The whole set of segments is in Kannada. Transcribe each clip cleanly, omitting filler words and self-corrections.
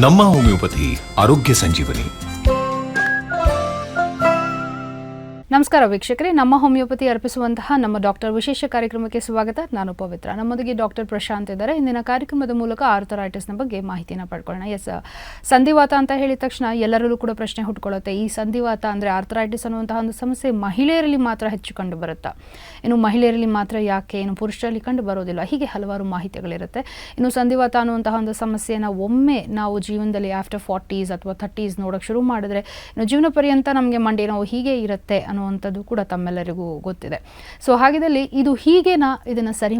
ನಮ್ಮ ಹೋಮಿಯೋಪತಿ ಆರೋಗ್ಯ ಸಂಜೀವನಿ. ನಮಸ್ಕಾರ ವೀಕ್ಷಕರೇ, ನಮ್ಮ ಹೋಮಿಯೋಪತಿ ಅರ್ಪಿಸುವಂತಹ ನಮ್ಮ ಡಾಕ್ಟರ್ ವಿಶೇಷ ಕಾರ್ಯಕ್ರಮಕ್ಕೆ ಸ್ವಾಗತ. ನಾನು ಪವಿತ್ರ. ನಮ್ಮೊಂದಿಗೆ ಡಾಕ್ಟರ್ ಪ್ರಶಾಂತ್ ಇದ್ದಾರೆ. ಇಂದಿನ ಕಾರ್ಯಕ್ರಮದ ಮೂಲಕ ಆರ್ಥರೈಟಿಸ್ನ ಬಗ್ಗೆ ಮಾಹಿತಿಯನ್ನು ಪಡ್ಕೊಳ್ಳೋಣ. ಸಂಧಿವಾತ ಅಂತ ಹೇಳಿದ ತಕ್ಷಣ ಎಲ್ಲರಲ್ಲೂ ಕೂಡ ಪ್ರಶ್ನೆ ಹುಟ್ಕೊಳ್ಳುತ್ತೆ. ಈ ಸಂಧಿವಾತ ಅಂದರೆ ಆರ್ಥರೈಟಿಸ್ ಅನ್ನುವಂತಹ ಒಂದು ಸಮಸ್ಯೆ ಮಹಿಳೆಯರಲ್ಲಿ ಮಾತ್ರ ಹೆಚ್ಚು ಕಂಡು ಬರುತ್ತಾ? ಇನ್ನು ಮಹಿಳೆಯರಲ್ಲಿ ಮಾತ್ರ ಯಾಕೆ, ಇನ್ನು ಪುರುಷರಲ್ಲಿ ಕಂಡು ಬರೋದಿಲ್ಲ? ಹೀಗೆ ಹಲವಾರು ಮಾಹಿತಿಗಳಿರುತ್ತೆ. ಇನ್ನು ಸಂಧಿವಾತ ಅನ್ನುವಂತಹ ಒಂದು ಸಮಸ್ಯೆನ ಒಮ್ಮೆ ನಾವು ಜೀವನದಲ್ಲಿ ಆಫ್ಟರ್ 40s ಅಥವಾ 30s ನೋಡೋಕೆ ಶುರು ಮಾಡಿದ್ರೆ ಇನ್ನು ಜೀವನ ಪರ್ಯಂತ ನಮಗೆ ಮಂಡಿ ನೋವು ಹೀಗೆ ಇರುತ್ತೆ ಅನ್ನುವಂಥದ್ದು ಕೂಡ ತಮ್ಮೆಲ್ಲರಿಗೂ ಗೊತ್ತಿದೆ. ಸೊ ಹಾಗಿದ್ದಲ್ಲಿ ಇದು ಹೀಗೇನಾ, ಇದನ್ನು ಸರಿ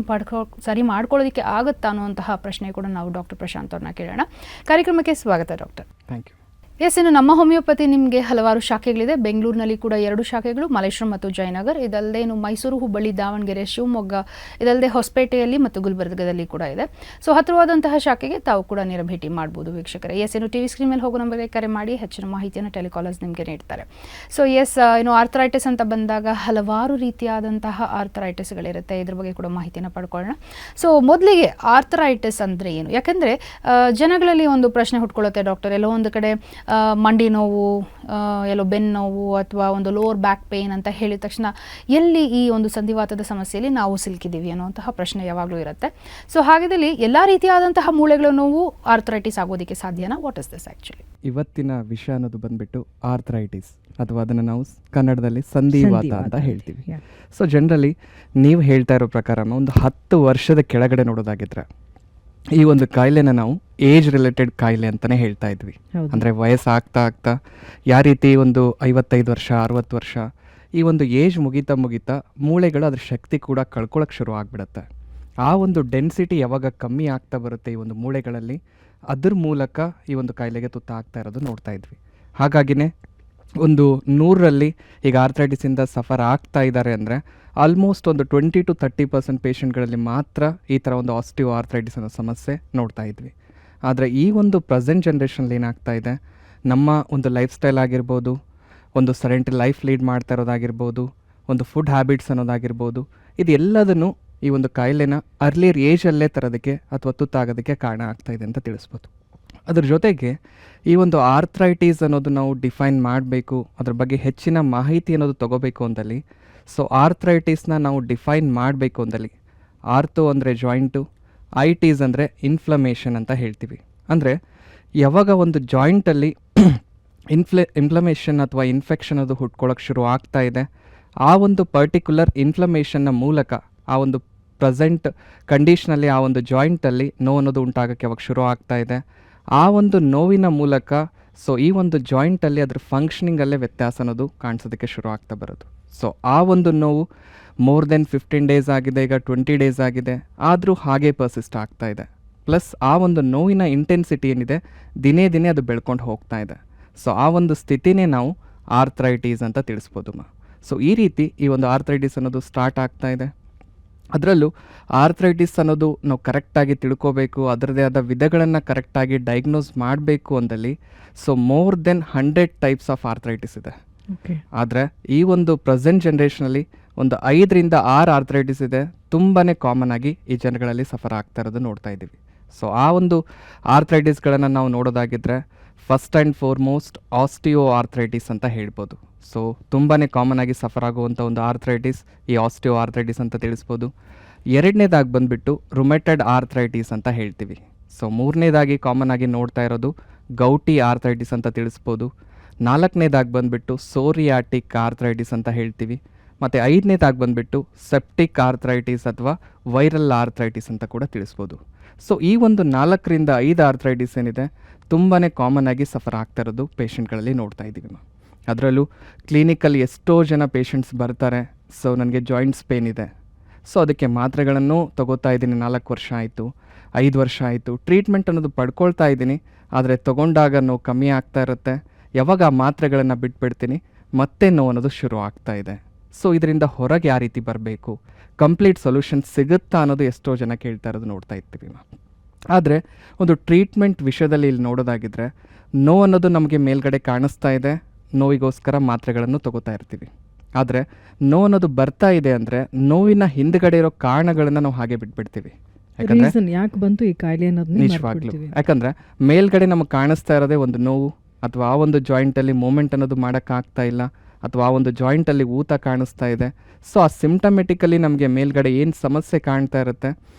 ಮಾಡ್ಕೊಳ್ಳೋದಕ್ಕೆ ಆಗುತ್ತಾ ಅನ್ನುವಂತಹ ಪ್ರಶ್ನೆ ಕೂಡ ನಾವು ಡಾಕ್ಟರ್ ಪ್ರಶಾಂತ್ ಅವ್ರನ್ನ ಕೇಳೋಣ. ಕಾರ್ಯಕ್ರಮಕ್ಕೆ ಸ್ವಾಗತ ಡಾಕ್ಟರ್. Thank you. ಇನ್ನು ನಮ್ಮ ಹೋಮಿಯೋಪತಿ ನಿಮಗೆ ಹಲವಾರು ಶಾಖೆಗಳಿದೆ. ಬೆಂಗಳೂರಿನಲ್ಲಿ ಕೂಡ 2 ಶಾಖೆಗಳು, ಮಲ್ಲೇಶ್ವರಂ ಮತ್ತು ಜಯನಗರ್. ಇದಲ್ಲದೆ ಇನ್ನು ಮೈಸೂರು, ಹುಬ್ಬಳ್ಳಿ, ದಾವಣಗೆರೆ, ಶಿವಮೊಗ್ಗ, ಇದಲ್ಲದೆ ಹೊಸಪೇಟೆಯಲ್ಲಿ ಮತ್ತು ಗುಲ್ಬರ್ಗದಲ್ಲಿ ಕೂಡ ಇದೆ. ಸೊ ಹತ್ತಿರವಾದಂತಹ ಶಾಖೆಗೆ ತಾವು ಕೂಡ ನೇರ ಭೇಟಿ ಮಾಡ್ಬೋದು ವೀಕ್ಷಕರೇ. ಇನ್ನು ಟಿವಿ ಸ್ಕ್ರೀನ್ ಮೇಲೆ ಹೋಗೋ ನಂಬರ್ಗೆ ಕರೆ ಮಾಡಿ ಹೆಚ್ಚಿನ ಮಾಹಿತಿಯನ್ನು ಟೆಲಿಕಾಲರ್ಸ್ ನಿಮಗೆ ನೀಡ್ತಾರೆ. ಸೊ ಇನ್ನು ಆರ್ಥರೈಟಿಸ್ ಅಂತ ಬಂದಾಗ ಹಲವಾರು ರೀತಿಯಾದಂತಹ ಆರ್ಥರೈಟಿಸ್ಗಳಿರುತ್ತೆ. ಇದ್ರ ಬಗ್ಗೆ ಕೂಡ ಮಾಹಿತಿಯನ್ನು ಪಡ್ಕೊಳ್ಳೋಣ. ಸೊ ಮೊದಲಿಗೆ ಆರ್ಥರೈಟಿಸ್ ಅಂದರೆ ಏನು? ಯಾಕಂದರೆ ಜನಗಳಲ್ಲಿ ಒಂದು ಪ್ರಶ್ನೆ ಹುಟ್ಕೊಳ್ಳುತ್ತೆ ಡಾಕ್ಟರ್, ಎಲ್ಲೋ ಒಂದು ಕಡೆ ಮಂಡಿ ನೋವು, ಎಲ್ಲೋ ಬೆನ್ನು ನೋವು ಅಥವಾ ಒಂದು ಲೋವರ್ ಬ್ಯಾಕ್ ಪೇನ್ ಅಂತ ಹೇಳಿದ ತಕ್ಷಣ ಎಲ್ಲಿ ಈ ಒಂದು ಸಂಧಿವಾತದ ಸಮಸ್ಯೆಯಲ್ಲಿ ನಾವು ಸಿಲುಕಿದ್ದೀವಿ ಅನ್ನುವಂತಹ ಪ್ರಶ್ನೆ ಯಾವಾಗಲೂ ಇರುತ್ತೆ. ಸೊ ಹಾಗಿದ್ದಲ್ಲಿ ಎಲ್ಲ ರೀತಿಯಾದಂತಹ ಮೂಳೆಗಳ ನೋವು ಆರ್ಥರೈಟಿಸ್ ಆಗೋದಕ್ಕೆ ಸಾಧ್ಯನಾ? What is this actually? ಇವತ್ತಿನ ವಿಷಯ ಅನ್ನೋದು ಬಂದ್ಬಿಟ್ಟು ಆರ್ಥರೈಟಿಸ್, ಅಥವಾ ಅದನ್ನು ನಾವು ಕನ್ನಡದಲ್ಲಿ ಸಂಧಿವಾತ ಅಂತ ಹೇಳ್ತೀವಿ. ಸೊ ಜನರಲಿ ನೀವು ಹೇಳ್ತಾ ಇರೋ ಪ್ರಕಾರ ಒಂದು 10 ವರ್ಷದ ಕೆಳಗಡೆ ನೋಡೋದಾಗಿದ್ರೆ ಈ ಒಂದು ಕಾಯಿಲೆನ ನಾವು ಏಜ್ ರಿಲೇಟೆಡ್ ಕಾಯಿಲೆ ಅಂತಲೇ ಹೇಳ್ತಾ ಇದ್ವಿ. ಅಂದರೆ ವಯಸ್ಸು ಆಗ್ತಾ ಯಾವ ರೀತಿ ಒಂದು 55 ವರ್ಷ 60 ವರ್ಷ ಈ ಒಂದು ಏಜ್ ಮುಗಿತಾ ಮೂಳೆಗಳು ಅದ್ರ ಶಕ್ತಿ ಕೂಡ ಕಳ್ಕೊಳ್ಳೋಕೆ ಶುರು ಆಗಿಬಿಡುತ್ತೆ. ಆ ಒಂದು ಡೆನ್ಸಿಟಿ ಯಾವಾಗ ಕಮ್ಮಿ ಆಗ್ತಾ ಬರುತ್ತೆ ಈ ಒಂದು ಮೂಳೆಗಳಲ್ಲಿ, ಅದ್ರ ಮೂಲಕ ಈ ಒಂದು ಕಾಯಿಲೆಗೆ ತುತ್ತಾಗ್ತಾ ಇರೋದು ನೋಡ್ತಾ ಇದ್ವಿ. ಹಾಗಾಗಿನೇ ಒಂದು 100ರಲ್ಲಿ ಈಗ ಆರ್ಥರೈಟಿಸಿಂದ ಸಫರ್ ಆಗ್ತಾ ಇದ್ದಾರೆ ಅಂದರೆ ಆಲ್ಮೋಸ್ಟ್ ಒಂದು 20 to 30% ಪೇಷಂಟ್ಗಳಲ್ಲಿ ಮಾತ್ರ ಈ ಥರ ಒಂದು ಆಸ್ಟಿಯೋ ಆರ್ಥರೈಟಿಸ್ ಅನ್ನೋ ಸಮಸ್ಯೆ ನೋಡ್ತಾ ಇದ್ವಿ. ಆದರೆ ಈ ಒಂದು ಪ್ರೆಸೆಂಟ್ ಜನ್ರೇಷನಲ್ಲಿ ಏನಾಗ್ತಾ ಇದೆ, ನಮ್ಮ ಒಂದು ಲೈಫ್ ಸ್ಟೈಲ್ ಆಗಿರ್ಬೋದು, ಒಂದು ಸರೆಂಟರಿ ಲೈಫ್ ಲೀಡ್ ಮಾಡ್ತಾ ಇರೋದಾಗಿರ್ಬೋದು, ಒಂದು ಫುಡ್ ಹ್ಯಾಬಿಟ್ಸ್ ಅನ್ನೋದಾಗಿರ್ಬೋದು, ಇದು ಎಲ್ಲದನ್ನು ಈ ಒಂದು ಕಾಯಿಲೆನ ಅರ್ಲಿಯರ್ ಏಜಲ್ಲೇ ತರೋದಕ್ಕೆ ಅಥವಾ ತುತ್ತಾಗೋದಕ್ಕೆ ಕಾರಣ ಆಗ್ತಾಯಿದೆ ಅಂತ ತಿಳಿಸ್ಬೋದು. ಅದ್ರ ಜೊತೆಗೆ ಈ ಒಂದು ಆರ್ಥರೈಟಿಸ್ ಅನ್ನೋದು ನಾವು ಡಿಫೈನ್ ಮಾಡಬೇಕು, ಅದ್ರ ಬಗ್ಗೆ ಹೆಚ್ಚಿನ ಮಾಹಿತಿ ಅನ್ನೋದು ತೊಗೋಬೇಕು ಅಂದಲ್ಲಿ, ಸೊ ಆರ್ಥರೈಟಿಸ್ನ ನಾವು ಡಿಫೈನ್ ಮಾಡಬೇಕು ಅಂದಲ್ಲಿ ಆರ್ಥೋ ಅಂದರೆ ಜಾಯಿಂಟು, ಐಟೀಸ್ ಅಂದರೆ ಇನ್ಫ್ಲಮೇಷನ್ ಅಂತ ಹೇಳ್ತೀವಿ. ಅಂದರೆ ಯಾವಾಗ ಒಂದು ಜಾಯಿಂಟಲ್ಲಿ ಇನ್ಫ್ಲಮೇಷನ್ ಅಥವಾ ಇನ್ಫೆಕ್ಷನ್ ಅದು ಹುಟ್ಕೊಳ್ಳೋಕೆ ಶುರು ಆಗ್ತಾ ಇದೆ, ಆ ಒಂದು ಪರ್ಟಿಕ್ಯುಲರ್ ಇನ್ಫ್ಲಮೇಷನ್ನ ಮೂಲಕ ಆ ಒಂದು ಪ್ರೆಸೆಂಟ್ ಕಂಡೀಷನಲ್ಲಿ ಆ ಒಂದು ಜಾಯಿಂಟಲ್ಲಿ ನೋವು ಅನ್ನೋದು ಉಂಟಾಗೋಕ್ಕೆ ಯಾವಾಗ ಶುರು ಆಗ್ತಾ ಇದೆ, ಆ ಒಂದು ನೋವಿನ ಮೂಲಕ ಸೊ ಈ ಒಂದು ಜಾಯಿಂಟಲ್ಲಿ ಅದ್ರ ಫಂಕ್ಷನಿಂಗಲ್ಲೇ ವ್ಯತ್ಯಾಸ ಅನ್ನೋದು ಕಾಣಿಸೋದಕ್ಕೆ ಶುರು ಆಗ್ತಾ ಬರೋದು. ಸೊ ಆ ಒಂದು ನೋವು ಮೋರ್ ದೆನ್ 15 ಡೇಸ್ ಆಗಿದೆ, ಈಗ 20 ಡೇಸ್ ಆಗಿದೆ, ಆದರೂ ಹಾಗೇ ಪರ್ಸಿಸ್ಟ್ ಆಗ್ತಾ ಇದೆ. ಪ್ಲಸ್ ಆ ಒಂದು ನೋವಿನ ಇಂಟೆನ್ಸಿಟಿ ಏನಿದೆ ದಿನೇ ದಿನೇ ಅದು ಬೆಳ್ಕೊಂಡು ಹೋಗ್ತಾ ಇದೆ. ಸೊ ಆ ಒಂದು ಸ್ಥಿತಿನೇ ನಾವು ಆರ್ಥರೈಟಿಸ್ ಅಂತ ತಿಳಿಸ್ಬೋದು. ಸೊ ಈ ರೀತಿ ಈ ಒಂದು ಆರ್ಥರೈಟಿಸ್ ಅನ್ನೋದು ಸ್ಟಾರ್ಟ್ ಆಗ್ತಾ ಇದೆ. ಅದರಲ್ಲೂ ಆರ್ಥರೈಟಿಸ್ ಅನ್ನೋದು ನಾವು ಕರೆಕ್ಟಾಗಿ ತಿಳ್ಕೋಬೇಕು, ಅದರದೇ ಆದ ವಿಧಗಳನ್ನು ಕರೆಕ್ಟಾಗಿ ಡಯಾಗ್ನೋಸ್ ಮಾಡಬೇಕು ಅಂದಲ್ಲಿ so more than 100 types of arthritis ಇದೆ. ಆದರೆ ಈ ಒಂದು ಪ್ರೆಸೆಂಟ್ ಜನ್ರೇಷನಲ್ಲಿ ಒಂದು 5ರಿಂದ 6 ಆರ್ಥರೈಟಿಸ್ ಇದೆ, ತುಂಬಾ ಕಾಮನ್ ಆಗಿ ಈ ಜನಗಳಲ್ಲಿ ಸಫರ್ ಆಗ್ತಾ ಇರೋದು ನೋಡ್ತಾ ಇದ್ದೀವಿ. ಸೊ ಆ ಒಂದು ಆರ್ಥರೈಟಿಸ್ಗಳನ್ನು ನಾವು ನೋಡೋದಾಗಿದ್ದರೆ first and foremost osteoarthritis ಅಂತ ಹೇಳ್ಬೋದು. ಸೊ ತುಂಬಾ ಕಾಮನ್ ಆಗಿ ಸಫರ್ ಆಗುವಂಥ ಒಂದು ಆರ್ಥರೈಟಿಸ್ ಈ ಆಸ್ಟಿಯೋ ಆರ್ಥರೈಟಿಸ್ ಅಂತ ತಿಳಿಸ್ಬೋದು. 2ನೇದಾಗಿ ಬಂದುಬಿಟ್ಟು ರುಮೆಟೆಡ್ ಆರ್ಥರೈಟಿಸ್ ಅಂತ ಹೇಳ್ತೀವಿ. ಸೊ 3ನೇದಾಗಿ ಕಾಮನ್ ಆಗಿ ನೋಡ್ತಾ ಇರೋದು ಗೌಟಿ ಆರ್ಥರೈಟಿಸ್ ಅಂತ ತಿಳಿಸ್ಬೋದು. 4ನೇದಾಗಿ ಬಂದುಬಿಟ್ಟು ಸೋರಿಯಾಟಿಕ್ ಆರ್ಥರೈಟಿಸ್ ಅಂತ ಹೇಳ್ತೀವಿ. ಮತ್ತು 5ನೇದಾಗಿ ಬಂದುಬಿಟ್ಟು ಸೆಪ್ಟಿಕ್ ಆರ್ಥರೈಟಿಸ್ ಅಥವಾ ವೈರಲ್ ಆರ್ಥರೈಟಿಸ್ ಅಂತ ಕೂಡ ತಿಳಿಸ್ಬೋದು. ಸೊ ಈ ಒಂದು 4ರಿಂದ 5 ಆರ್ಥರೈಟಿಸ್ ಏನಿದೆ ತುಂಬಾ ಕಾಮನ್ ಆಗಿ ಸಫರ್ ಆಗ್ತಾ ಇರೋದು ಪೇಷಂಟ್ಗಳಲ್ಲಿ ನೋಡ್ತಾ ಇದ್ದೀವಿ. ಅದರಲ್ಲೂ ಕ್ಲಿನಿಕಲ್ಲಿ ಎಷ್ಟೋ ಜನ ಪೇಷಂಟ್ಸ್ ಬರ್ತಾರೆ, ಸೊ ನನಗೆ ಜಾಯಿಂಟ್ಸ್ ಪೇನ್ ಇದೆ, ಸೊ ಅದಕ್ಕೆ ಮಾತ್ರೆಗಳನ್ನು ತೊಗೋತಾ ಇದ್ದೀನಿ, 4 ವರ್ಷ ಆಯಿತು, 5 ವರ್ಷ ಆಯಿತು, ಟ್ರೀಟ್ಮೆಂಟ್ ಅನ್ನೋದು ಪಡ್ಕೊಳ್ತಾ ಇದ್ದೀನಿ, ಆದರೆ ತೊಗೊಂಡಾಗ ನೋವು ಕಮ್ಮಿ ಆಗ್ತಾ ಇರುತ್ತೆ, ಯಾವಾಗ ಆ ಮಾತ್ರೆಗಳನ್ನು ಬಿಟ್ಬಿಡ್ತೀನಿ ಮತ್ತೆ ನೋವು ಅನ್ನೋದು ಶುರು ಆಗ್ತಾ ಇದೆ. ಸೊ ಇದರಿಂದ ಹೊರಗೆ ಯಾವ ರೀತಿ ಬರಬೇಕು, ಕಂಪ್ಲೀಟ್ ಸೊಲ್ಯೂಷನ್ ಸಿಗುತ್ತಾ ಅನ್ನೋದು ಎಷ್ಟೋ ಜನ ಕೇಳ್ತಾ ಇರೋದು ನೋಡ್ತಾ ಇರ್ತೀವಿ. ಆದರೆ ಒಂದು ಟ್ರೀಟ್ಮೆಂಟ್ ವಿಷಯದಲ್ಲಿ ಇಲ್ಲಿ ನೋಡೋದಾಗಿದ್ದರೆ ನೋವು ಅನ್ನೋದು ನಮಗೆ ಮೇಲ್ಗಡೆ ಕಾಣಿಸ್ತಾ ಇದೆ, ನೋವಿಗೋಸ್ಕರ ಮಾತ್ರೆಗಳನ್ನು ತೊಗೋತಾ ಇರ್ತೀವಿ. ಆದರೆ ನೋವು ಅನ್ನೋದು ಬರ್ತಾ ಇದೆ ಅಂದರೆ ನೋವಿನ ಹಿಂದ್ಗಡೆ ಇರೋ ಕಾರಣಗಳನ್ನು ನಾವು ಹಾಗೆ ಬಿಟ್ಬಿಡ್ತೀವಿ. ಯಾಕಂದರೆ ರೀಸನ್ ಯಾಕೆ ಬಂತು ಈ ಕಾಯಿಲೆ ಅನ್ನೋದನ್ನ ನಿಜವಾಗ್ಲೂ ಯಾಕಂದರೆ ಮೇಲ್ಗಡೆ ನಮಗೆ ಕಾಣಿಸ್ತಾ ಇರೋದೇ ಒಂದು ನೋವು, ಅಥವಾ ಆ ಒಂದು ಜಾಯಿಂಟಲ್ಲಿ ಮೂಮೆಂಟ್ ಅನ್ನೋದು ಮಾಡೋಕ್ಕಾಗ್ತಾ ಇಲ್ಲ, ಅಥವಾ ಆ ಒಂದು ಜಾಯಿಂಟಲ್ಲಿ ಊತ ಕಾಣಿಸ್ತಾ ಇದೆ. ಸೊ ಆ ಸಿಮ್ಟಮೆಟಿಕಲಿ ನಮಗೆ ಮೇಲ್ಗಡೆ ಏನು ಸಮಸ್ಯೆ ಕಾಣ್ತಾ ಇರುತ್ತೆ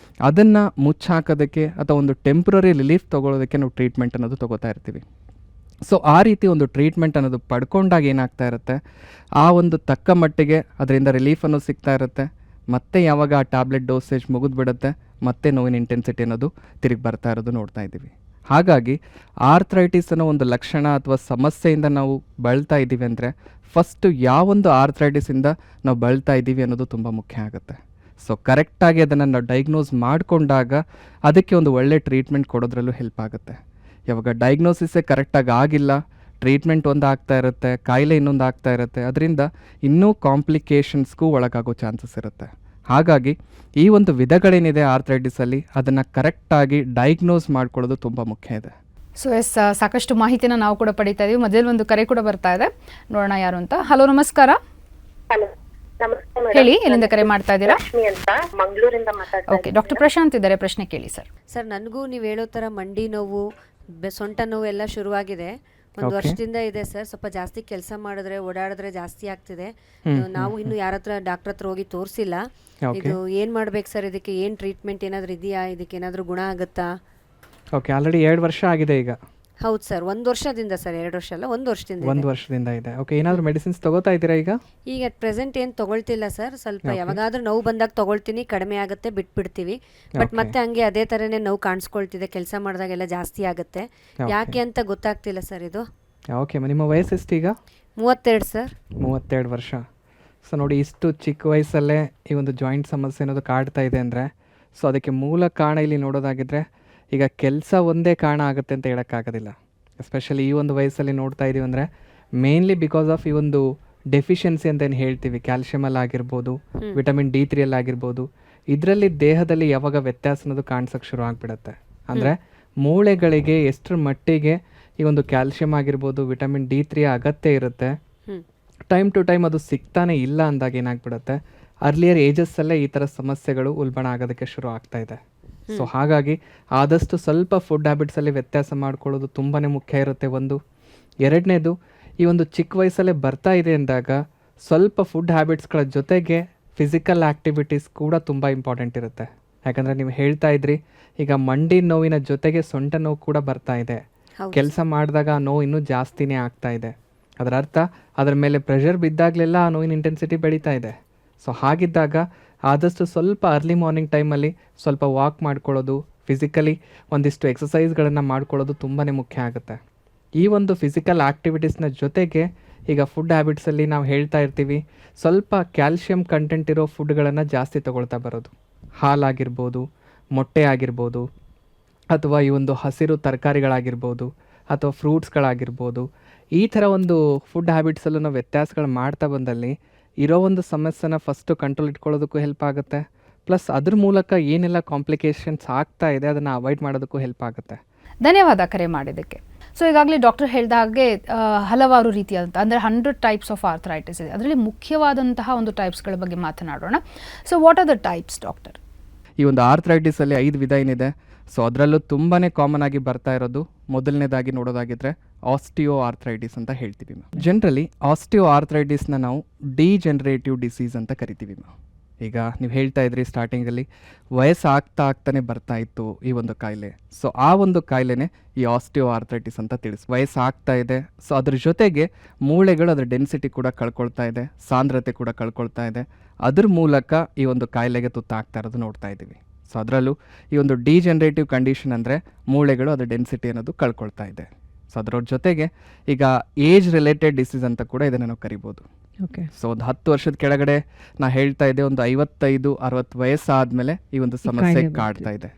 ಅದನ್ನು ಮುಚ್ಚಾಕೋದಕ್ಕೆ ಅಥವಾ ಒಂದು ಟೆಂಪ್ರರಿ ರಿಲೀಫ್ ತೊಗೊಳೋದಕ್ಕೆ ನಾವು ಟ್ರೀಟ್ಮೆಂಟ್ ಅನ್ನೋದು ತೊಗೋತಾ ಇರ್ತೀವಿ. ಸೊ ಆ ರೀತಿ ಒಂದು ಟ್ರೀಟ್ಮೆಂಟ್ ಅನ್ನೋದು ಪಡ್ಕೊಂಡಾಗ ಏನಾಗ್ತಾ ಇರುತ್ತೆ, ಆ ಒಂದು ತಕ್ಕ ಮಟ್ಟಿಗೆ ಅದರಿಂದ ರಿಲೀಫ್ ಅನ್ನೋದು ಸಿಗ್ತಾ ಇರುತ್ತೆ. ಮತ್ತೆ ಯಾವಾಗ ಆ ಟ್ಯಾಬ್ಲೆಟ್ ಡೋಸೇಜ್ ಮುಗಿದ್ಬಿಡುತ್ತೆ, ಮತ್ತೆ ನೋವಿನ ಇಂಟೆನ್ಸಿಟಿ ಅನ್ನೋದು ತಿರುಗಿ ಬರ್ತಾ ಇರೋದು ನೋಡ್ತಾ ಇದ್ದೀವಿ. ಹಾಗಾಗಿ ಆರ್ಥ್ರೈಟಿಸ್ ಅನ್ನೋ ಒಂದು ಲಕ್ಷಣ ಅಥವಾ ಸಮಸ್ಯೆಯಿಂದ ನಾವು ಬಳಲ್ತಾ ಇದ್ದೀವಿ ಅಂದರೆ ಫಸ್ಟು ಯಾವೊಂದು ಆರ್ಥ್ರೈಟಿಸಿಂದ ನಾವು ಬಳಲ್ತಾ ಇದ್ದೀವಿ ಅನ್ನೋದು ತುಂಬ ಮುಖ್ಯ ಆಗುತ್ತೆ. ಸೊ ಕರೆಕ್ಟಾಗಿ ಅದನ್ನು ನಾವು ಡೈಗ್ನೋಸ್ ಮಾಡಿಕೊಂಡಾಗ ಅದಕ್ಕೆ ಒಂದು ಒಳ್ಳೆ ಟ್ರೀಟ್ಮೆಂಟ್ ಕೊಡೋದ್ರಲ್ಲೂ ಹೆಲ್ಪ್ ಆಗುತ್ತೆ. ಯಾವಾಗ ಡೈಗ್ನೋಸಿಸೇ ಕರೆಕ್ಟಾಗಿ ಆಗಿಲ್ಲ, ಟ್ರೀಟ್ಮೆಂಟ್ ಒಂದು ಆಗ್ತಾ ಇರುತ್ತೆ, ಕಾಯಿಲೆ ಇನ್ನೊಂದು ಆಗ್ತಾ ಇರುತ್ತೆ, ಅದರಿಂದ ಇನ್ನೂ ಕಾಂಪ್ಲಿಕೇಶನ್ಸ್ಗೂ ಒಳಗಾಗೋ ಚಾನ್ಸಸ್ ಇರುತ್ತೆ. ಹಾಗಾಗಿ ಈ ಒಂದು ವಿಧಗಳೇನಿದೆ ಆರ್ಥ್ರೈಟಿಸಲ್ಲಿ ಅದನ್ನು ಕರೆಕ್ಟಾಗಿ ಡೈಗ್ನೋಸ್ ಮಾಡ್ಕೊಳ್ಳೋದು ತುಂಬ ಮುಖ್ಯ ಇದೆ. ಸೊ ಸಾಕಷ್ಟು ಮಾಹಿತಿನ ನಾವು ಕೂಡ ಪಡಿತಾ ಇದೀವಿ. ಮಧ್ಯದಲ್ಲಿ ಒಂದು ಕರೆ ಕೂಡ ಬರ್ತಾ ಇದೆ, ನೋಡೋಣ ಯಾರು ಅಂತ. ಹಲೋ, ನಮಸ್ಕಾರ. ಹಲೋ, ನಮಸ್ತೆ ಮೇಡಮ್. ಹೇಳಿ, ಎಲ್ಲಿಂದ ಕರೆ ಮಾಡ್ತಾ ಇದ್ದೀರಾ? ಲಕ್ಷ್ಮಿ ಅಂತ, ಮಂಗಳೂರಿಂದ ಮಾತಾಡ್ತಾ ಓಕೆ, ಡಾಕ್ಟರ್ ಪ್ರಶಾಂತ್ ಇದ್ದಾರೆ, ಪ್ರಶ್ನೆ ಕೇಳಿ ಸರ್. ಸರ್, ನನಗೂ ನೀವು ಹೇಳೋ ಥರ ಮಂಡಿ ನೋವು, ಸೊಂಟ ನೋವು ಎಲ್ಲ ಶುರುವಾಗಿದೆ. ಒಂದು ವರ್ಷದಿಂದ ಇದೆ ಸರ್. ಸ್ವಲ್ಪ ಜಾಸ್ತಿ ಕೆಲಸ ಮಾಡಿದ್ರೆ, ಓಡಾಡಿದ್ರೆ ಜಾಸ್ತಿ ಆಗ್ತಿದೆ. ನಾವು ಇನ್ನು ಯಾರ ಹತ್ರ ಡಾಕ್ಟರ್ ಹತ್ರ ಹೋಗಿ ತೋರಿಸಿಲ್ಲ. ಇದು ಏನು ಮಾಡ್ಬೇಕು ಸರ್? ಇದಕ್ಕೆ ಏನು ಟ್ರೀಟ್ಮೆಂಟ್ ಏನಾದರೂ ಇದೆಯಾ? ಇದಕ್ಕೆ ಏನಾದರೂ ಗುಣ ಆಗುತ್ತಾ? ಓಕೆ, ಆಲ್ರೆಡಿ 2 ವರ್ಷ ಆಗಿದೆ ಈಗ. ಹೌದು ಸರ್, 1 ವರ್ಷದಿಂದ ಸರ್, 2 ವರ್ಷ ಅಲ್ಲ, 1 ವರ್ಷದಿಂದ. 1 ವರ್ಷದಿಂದ ಇದೆ. ಓಕೆ, ಏನಾದರೂ ಮೆಡಿಸಿನ್ಸ್ ತಗೋತಾ ಇದ್ದೀರಾ ಈಗ? ಈಗ ಅಟ್ ಪ್ರೆಸೆಂಟ್ ಏನು ತಗೊಳ್ತಿಲ್ಲ ಸರ್. ಸ್ವಲ್ಪ ಯಾವಾಗಾದ್ರೂ ನೋವು ಬಂದಾಗ ತಗೊಳ್ತೀನಿ, ಕಡಿಮೆ ಆಗುತ್ತೆ, ಬಿಟ್ಬಿಡ್ತೀವಿ. ಬಟ್ ಮತ್ತೆ ಹಂಗೆ ಅದೇ ಥರನೇ ನೋವು ಕಾಣಿಸ್ಕೊಳ್ತಿದೆ, ಕೆಲಸ ಮಾಡಿದಾಗೆಲ್ಲ ಜಾಸ್ತಿ ಆಗುತ್ತೆ. ಯಾಕೆ ಅಂತ ಗೊತ್ತಾಗ್ತಿಲ್ಲ ಸರ್ ಇದು. ಓಕೆ, ನಿಮ್ಮ ವಯಸ್ಸು ಎಷ್ಟು ಈಗ? 32 ಸರ್. 32 ವರ್ಷ. ಸೊ ನೋಡಿ, ಇಷ್ಟು ಚಿಕ್ಕ ವಯಸ್ಸಲ್ಲೇ ಈ ಒಂದು ಜಾಯಿಂಟ್ ಸಮಸ್ಯೆ ಅನ್ನೋದು ಕಾಡ್ತಾ ಇದೆ ಅಂದರೆ ಸೊ ಅದಕ್ಕೆ ಮೂಲ ಕಾರಣ ಇಲ್ಲಿ ನೋಡೋದಾಗಿದ್ದರೆ ಈಗ ಕೆಲಸ ಒಂದೇ ಕಾರಣ ಆಗುತ್ತೆ ಅಂತ ಹೇಳೋಕ್ಕಾಗೋದಿಲ್ಲ. ಎಸ್ಪೆಷಲಿ ಈ ಒಂದು ವಯಸ್ಸಲ್ಲಿ ನೋಡ್ತಾ ಇದ್ದೀವಿ ಅಂದರೆ ಮೇನ್ಲಿ ಬಿಕಾಸ್ ಆಫ್ ಈ ಒಂದು ಡೆಫಿಷಿಯನ್ಸಿ ಅಂತ ಏನು ಹೇಳ್ತೀವಿ, ಕ್ಯಾಲ್ಶಿಯಮಲ್ಲಿ ಆಗಿರ್ಬೋದು, ವಿಟಮಿನ್ D3 ಆಗಿರ್ಬೋದು, ಇದರಲ್ಲಿ ದೇಹದಲ್ಲಿ ಯಾವಾಗ ವ್ಯತ್ಯಾಸ ಅನ್ನೋದು ಕಾಣಿಸೋಕ್ಕೆ ಶುರು ಆಗಿಬಿಡುತ್ತೆ. ಅಂದರೆ ಮೂಳೆಗಳಿಗೆ ಎಷ್ಟರ ಮಟ್ಟಿಗೆ ಈ ಒಂದು ಕ್ಯಾಲ್ಶಿಯಂ ಆಗಿರ್ಬೋದು, ವಿಟಮಿನ್ D3 ಅಗತ್ಯ ಇರುತ್ತೆ, ಟೈಮ್ ಟು ಟೈಮ್ ಅದು ಸಿಗ್ತಾನೆ ಇಲ್ಲ ಅಂದಾಗ ಏನಾಗ್ಬಿಡುತ್ತೆ, ಅರ್ಲಿಯರ್ ಏಜಸ್ಸಲ್ಲೇ ಈ ಥರ ಸಮಸ್ಯೆಗಳು ಉಲ್ಬಣ ಆಗೋದಕ್ಕೆ ಶುರು ಆಗ್ತಾ ಇದೆ. ಸೊ ಹಾಗಾಗಿ ಆದಷ್ಟು ಸ್ವಲ್ಪ ಫುಡ್ ಹ್ಯಾಬಿಟ್ಸಲ್ಲಿ ವ್ಯತ್ಯಾಸ ಮಾಡ್ಕೊಳ್ಳೋದು ತುಂಬಾ ಮುಖ್ಯ ಇರುತ್ತೆ. ಒಂದು ಎರಡನೇದು, ಈ ಒಂದು ಚಿಕ್ಕ ವಯಸ್ಸಲ್ಲೇ ಬರ್ತಾ ಇದೆ ಅಂದಾಗ ಸ್ವಲ್ಪ ಫುಡ್ ಹ್ಯಾಬಿಟ್ಸ್ಗಳ ಜೊತೆಗೆ ಫಿಸಿಕಲ್ ಆ್ಯಕ್ಟಿವಿಟೀಸ್ ಕೂಡ ತುಂಬ ಇಂಪಾರ್ಟೆಂಟ್ ಇರುತ್ತೆ. ಯಾಕಂದರೆ ನೀವು ಹೇಳ್ತಾ ಇದ್ರಿ, ಈಗ ಮಂಡಿ ನೋವಿನ ಜೊತೆಗೆ ಸೊಂಟ ನೋವು ಕೂಡ ಬರ್ತಾ ಇದೆ. ಕೆಲಸ ಮಾಡಿದಾಗ ಆ ನೋವು ಇನ್ನೂ ಜಾಸ್ತಿನೇ ಆಗ್ತಾ ಇದೆ. ಅದರ ಅರ್ಥ ಅದರ ಮೇಲೆ ಪ್ರೆಷರ್ ಬಿದ್ದಾಗಲೆಲ್ಲ ಆ ನೋವಿನ ಇಂಟೆನ್ಸಿಟಿ ಬೆಳೀತಾ ಇದೆ. ಸೊ ಹಾಗಿದ್ದಾಗ ಆದಷ್ಟು ಸ್ವಲ್ಪ ಅರ್ಲಿ ಮಾರ್ನಿಂಗ್ ಟೈಮಲ್ಲಿ ಸ್ವಲ್ಪ ವಾಕ್ ಮಾಡ್ಕೊಳ್ಳೋದು, ಫಿಸಿಕಲಿ ಒಂದಿಷ್ಟು ಎಕ್ಸಸೈಸ್ಗಳನ್ನು ಮಾಡ್ಕೊಳ್ಳೋದು ತುಂಬಾ ಮುಖ್ಯ ಆಗುತ್ತೆ. ಈ ಒಂದು ಫಿಸಿಕಲ್ ಆ್ಯಕ್ಟಿವಿಟೀಸ್ನ ಜೊತೆಗೆ ಈಗ ಫುಡ್ ಹ್ಯಾಬಿಟ್ಸಲ್ಲಿ ನಾವು ಹೇಳ್ತಾ ಇರ್ತೀವಿ, ಸ್ವಲ್ಪ ಕ್ಯಾಲ್ಶಿಯಂ ಕಂಟೆಂಟ್ ಇರೋ ಫುಡ್ಗಳನ್ನು ಜಾಸ್ತಿ ತೊಗೊಳ್ತಾ ಬರೋದು. ಹಾಲಾಗಿರ್ಬೋದು, ಮೊಟ್ಟೆ ಆಗಿರ್ಬೋದು, ಅಥವಾ ಈ ಒಂದು ಹಸಿರು ತರಕಾರಿಗಳಾಗಿರ್ಬೋದು, ಅಥವಾ ಫ್ರೂಟ್ಸ್ಗಳಾಗಿರ್ಬೋದು, ಈ ಥರ ಒಂದು ಫುಡ್ ಹ್ಯಾಬಿಟ್ಸಲ್ಲೂ ನಾವು ವ್ಯತ್ಯಾಸಗಳು ಮಾಡ್ತಾ ಬಂದಲ್ಲಿ ಇರೋ ಒಂದು ಸಮಸ್ಯೆನ ಫಸ್ಟು ಕಂಟ್ರೋಲ್ ಇಟ್ಕೊಳ್ಳೋದಕ್ಕೂ ಹೆಲ್ಪ್ ಆಗುತ್ತೆ. ಪ್ಲಸ್ ಅದ್ರ ಮೂಲಕ ಏನೆಲ್ಲ ಕಾಂಪ್ಲಿಕೇಶನ್ಸ್ ಆಗ್ತಾ ಇದೆ ಅದನ್ನು ಅವಾಯ್ಡ್ ಮಾಡೋದಕ್ಕೂ ಹೆಲ್ಪ್ ಆಗುತ್ತೆ. ಧನ್ಯವಾದ ಕರೆ ಮಾಡಿದ್ದಕ್ಕೆ. ಸೊ ಈಗಾಗಲೇ ಡಾಕ್ಟರ್ ಹೇಳಿದ ಹಾಗೆ ಹಲವಾರು ರೀತಿಯಾದಂಥ ಅಂದರೆ 100 ಟೈಪ್ಸ್ ಆಫ್ ಆರ್ಥ್ರೈಟಿಸ್ ಇದೆ. ಅದರಲ್ಲಿ ಮುಖ್ಯವಾದಂತಹ ಒಂದು ಟೈಪ್ಸ್ಗಳ ಬಗ್ಗೆ ಮಾತನಾಡೋಣ. So what are the types doctor? ಈ ಒಂದು ಆರ್ಥ್ರೈಟಿಸಲ್ಲಿ 5 ವಿಧ ಏನಿದೆ. ಸೊ ಅದರಲ್ಲೂ ತುಂಬಾ ಕಾಮನ್ ಆಗಿ ಬರ್ತಾ ಇರೋದು, ಮೊದಲನೇದಾಗಿ ನೋಡೋದಾಗಿದ್ದರೆ ಆಸ್ಟಿಯೋ ಆರ್ಥ್ರೈಟಿಸ್ ಅಂತ ಹೇಳ್ತೀವಿ. ಜನರಲಿ ಆಸ್ಟಿಯೋ ಆರ್ಥ್ರೈಟಿಸ್ನ ನಾವು ಡಿಜೆನರೇಟಿವ್ ಡಿಸೀಸ್ ಅಂತ ಕರಿತೀವಿ. ಈಗ ನೀವು ಹೇಳ್ತಾ ಇದ್ರಿ ಸ್ಟಾರ್ಟಿಂಗಲ್ಲಿ ವಯಸ್ಸಾಗ್ತಾನೆ ಬರ್ತಾ ಇತ್ತು ಈ ಒಂದು ಕಾಯಿಲೆ. ಸೊ ಆ ಒಂದು ಕಾಯಿಲೆನೇ ಈ ಆಸ್ಟಿಯೋ ಆರ್ಥ್ರೈಟಿಸ್ ಅಂತ ವಯಸ್ಸಾಗ್ತಾ ಇದೆ. ಸೊ ಅದ್ರ ಜೊತೆಗೆ ಮೂಳೆಗಳು ಅದರ ಡೆನ್ಸಿಟಿ ಕೂಡ ಕಳ್ಕೊಳ್ತಾ ಇದೆ, ಸಾಂದ್ರತೆ ಕೂಡ ಕಳ್ಕೊಳ್ತಾ ಇದೆ. ಅದ್ರ ಮೂಲಕ ಈ ಒಂದು ಕಾಯಿಲೆಗೆ ತುತ್ತಾಗ್ತಾ ಇರೋದು ನೋಡ್ತಾ ಇದ್ದೀವಿ. ಸೊ ಅದರಲ್ಲೂ ಈ ಒಂದು ಡಿಜೆನರೇಟಿವ್ ಕಂಡೀಷನ್ ಅಂದರೆ ಮೂಳೆಗಳು ಅದರ ಡೆನ್ಸಿಟಿ ಅನ್ನೋದು ಕಳ್ಕೊಳ್ತಾ ಇದೆ. ಸೊ ಅದರ ಜೊತೆಗೆ ಈಗ ಏಜ್ ರಿಲೇಟೆಡ್ ಡಿಸೀಸ್ ಅಂತ ಕೂಡ ಇದನ್ನು ನಾವು ಕರಿಬೋದು. ಓಕೆ. ಸೊ ಒಂದು 10 ವರ್ಷದ ಕೆಳಗಡೆ ನಾ ಹೇಳ್ತಾ ಇದ್ದೆ, ಒಂದು 55-60 ವಯಸ್ಸಾದಮೇಲೆ ಈ ಒಂದು ಸಮಸ್ಯೆ ಕಾಡ್ತಾ ಇದೆ.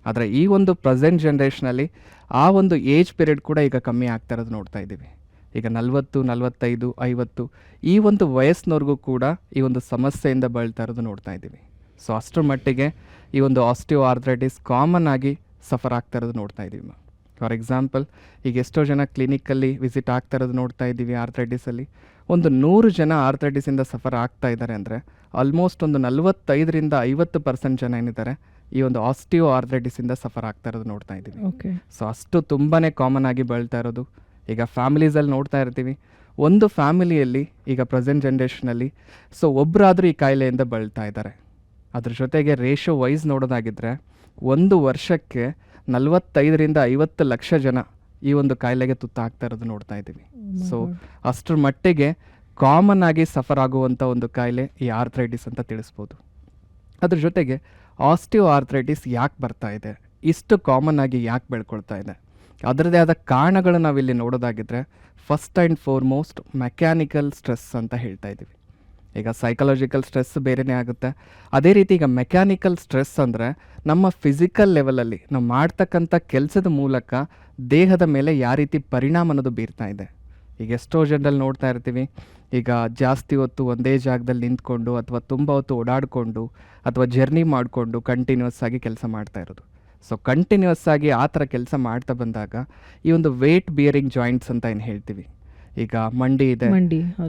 ಆದರೆ ಈ ಒಂದು ಪ್ರೆಸೆಂಟ್ ಜನ್ರೇಷನಲ್ಲಿ ಆ ಒಂದು ಏಜ್ ಪೀರಿಯಡ್ ಕೂಡ ಈಗ ಕಮ್ಮಿ ಆಗ್ತಾ ಇರೋದು ನೋಡ್ತಾ ಇದ್ದೀವಿ. ಈಗ 40, 45, 50 ಈ ಒಂದು ವಯಸ್ಸಿನವ್ರಿಗೂ ಕೂಡ ಈ ಒಂದು ಸಮಸ್ಯೆಯಿಂದ ಬಳಲ್ತಾ ಇರೋದು ನೋಡ್ತಾ ಇದ್ದೀವಿ. ಸೊ ಅಷ್ಟರ ಮಟ್ಟಿಗೆ ಈ ಒಂದು ಆಸ್ಟಿಯೋ ಆರ್ಥ್ರೈಟಿಸ್ ಕಾಮನ್ ಆಗಿ ಸಫರ್ ಆಗ್ತಾ ಇರೋದು ನೋಡ್ತಾ ಇದ್ದೀವಿ. ಫಾರ್ ಎಕ್ಸಾಂಪಲ್, ಈಗ ಎಷ್ಟೋ ಜನ ಕ್ಲಿನಿಕಲ್ಲಿ ವಿಸಿಟ್ ಆಗ್ತಾ ಇರೋದು ನೋಡ್ತಾ ಇದ್ದೀವಿ. ಆರ್ಥ್ರೈಟಿಸಲ್ಲಿ ಒಂದು 100 ಜನ ಆರ್ಥ್ರೈಟಿಸಿಂದ ಸಫರ್ ಆಗ್ತಾ ಇದ್ದಾರೆ ಅಂದರೆ ಆಲ್ಮೋಸ್ಟ್ ಒಂದು 45-50% ಜನ ಏನಿದ್ದಾರೆ ಈ ಒಂದು ಆಸ್ಟಿಯೋ ಆರ್ಥ್ರೈಟಿಸಿಂದ ಸಫರ್ ಆಗ್ತಾ ಇರೋದು ನೋಡ್ತಾ ಇದ್ದೀವಿ. ಓಕೆ. ಸೊ ಅಷ್ಟು ತುಂಬಾ ಕಾಮನ್ ಆಗಿ ಬೆಳ್ತಾ ಇರೋದು. ಈಗ ಫ್ಯಾಮಿಲೀಸಲ್ಲಿ ನೋಡ್ತಾ ಇರ್ತೀವಿ, ಒಂದು ಫ್ಯಾಮಿಲಿಯಲ್ಲಿ ಈಗ ಪ್ರೆಸೆಂಟ್ ಜನ್ರೇಷನಲ್ಲಿ ಸೊ ಒಬ್ಬರಾದರೂ ಈ ಕಾಯಿಲೆಯಿಂದ ಬಳಲ್ತಾ ಇದ್ದಾರೆ. ಅದ್ರ ಜೊತೆಗೆ ರೇಷೋ ವೈಸ್ ನೋಡೋದಾಗಿದ್ದರೆ ಒಂದು ವರ್ಷಕ್ಕೆ 45-50 ಲಕ್ಷ ಜನ ಈ ಒಂದು ಕಾಯಿಲೆಗೆ ತುತ್ತಾಗ್ತಾ ಇರೋದು ನೋಡ್ತಾ ಇದ್ದೀವಿ. ಸೊ ಅಷ್ಟರ ಮಟ್ಟಿಗೆ ಕಾಮನ್ ಆಗಿ ಸಫರ್ ಆಗುವಂಥ ಒಂದು ಕಾಯಿಲೆ ಈ ಆರ್ಥ್ರೈಟಿಸ್ ಅಂತ ತಿಳಿಸ್ಬೋದು. ಅದ್ರ ಜೊತೆಗೆ ಆಸ್ಟಿಯೋ ಆರ್ಥ್ರೈಟಿಸ್ ಯಾಕೆ ಬರ್ತಾ ಇದೆ, ಇಷ್ಟು ಕಾಮನ್ ಆಗಿ ಯಾಕೆ ಬೆಳ್ಕೊಳ್ತಾ ಇದೆ, ಅದರದೇ ಆದ ಕಾರಣಗಳು ನಾವಿಲ್ಲಿ ನೋಡೋದಾಗಿದ್ದರೆ first and foremost mechanical stress ಅಂತ ಹೇಳ್ತಾ ಇದ್ದೀವಿ. ಈಗ ಸೈಕಲಾಜಿಕಲ್ ಸ್ಟ್ರೆಸ್ ಬೇರೆಯೇ ಆಗುತ್ತೆ. ಅದೇ ರೀತಿ ಈಗ ಮೆಕ್ಯಾನಿಕಲ್ ಸ್ಟ್ರೆಸ್ ಅಂದರೆ ನಮ್ಮ ಫಿಸಿಕಲ್ ಲೆವೆಲಲ್ಲಿ ನಾವು ಮಾಡ್ತಕ್ಕಂಥ ಕೆಲಸದ ಮೂಲಕ ದೇಹದ ಮೇಲೆ ಯಾವ ರೀತಿ ಪರಿಣಾಮ ಅನ್ನೋದು ಬೀರ್ತಾ ಇದೆ. ಈಗ ಎಷ್ಟೋ ಜನರಲ್ಲಿ ನೋಡ್ತಾ ಇರ್ತೀವಿ, ಈಗ ಜಾಸ್ತಿ ಹೊತ್ತು ಒಂದೇ ಜಾಗದಲ್ಲಿ ನಿಂತ್ಕೊಂಡು ಅಥವಾ ತುಂಬ ಹೊತ್ತು ಓಡಾಡಿಕೊಂಡು ಅಥವಾ ಜರ್ನಿ ಮಾಡಿಕೊಂಡು ಕಂಟಿನ್ಯೂಸ್ ಆಗಿ ಕೆಲಸ ಮಾಡ್ತಾ ಇರೋದು. ಸೊ ಕಂಟಿನ್ಯೂಸ್ ಆಗಿ ಆ ಥರ ಕೆಲಸ ಮಾಡ್ತಾ ಬಂದಾಗ ಈ ಒಂದು ವೇಟ್ ಬಿಯರಿಂಗ್ ಜಾಯಿಂಟ್ಸ್ ಅಂತ ಏನು ಹೇಳ್ತೀವಿ, ಈಗ ಮಂಡಿ ಇದೆ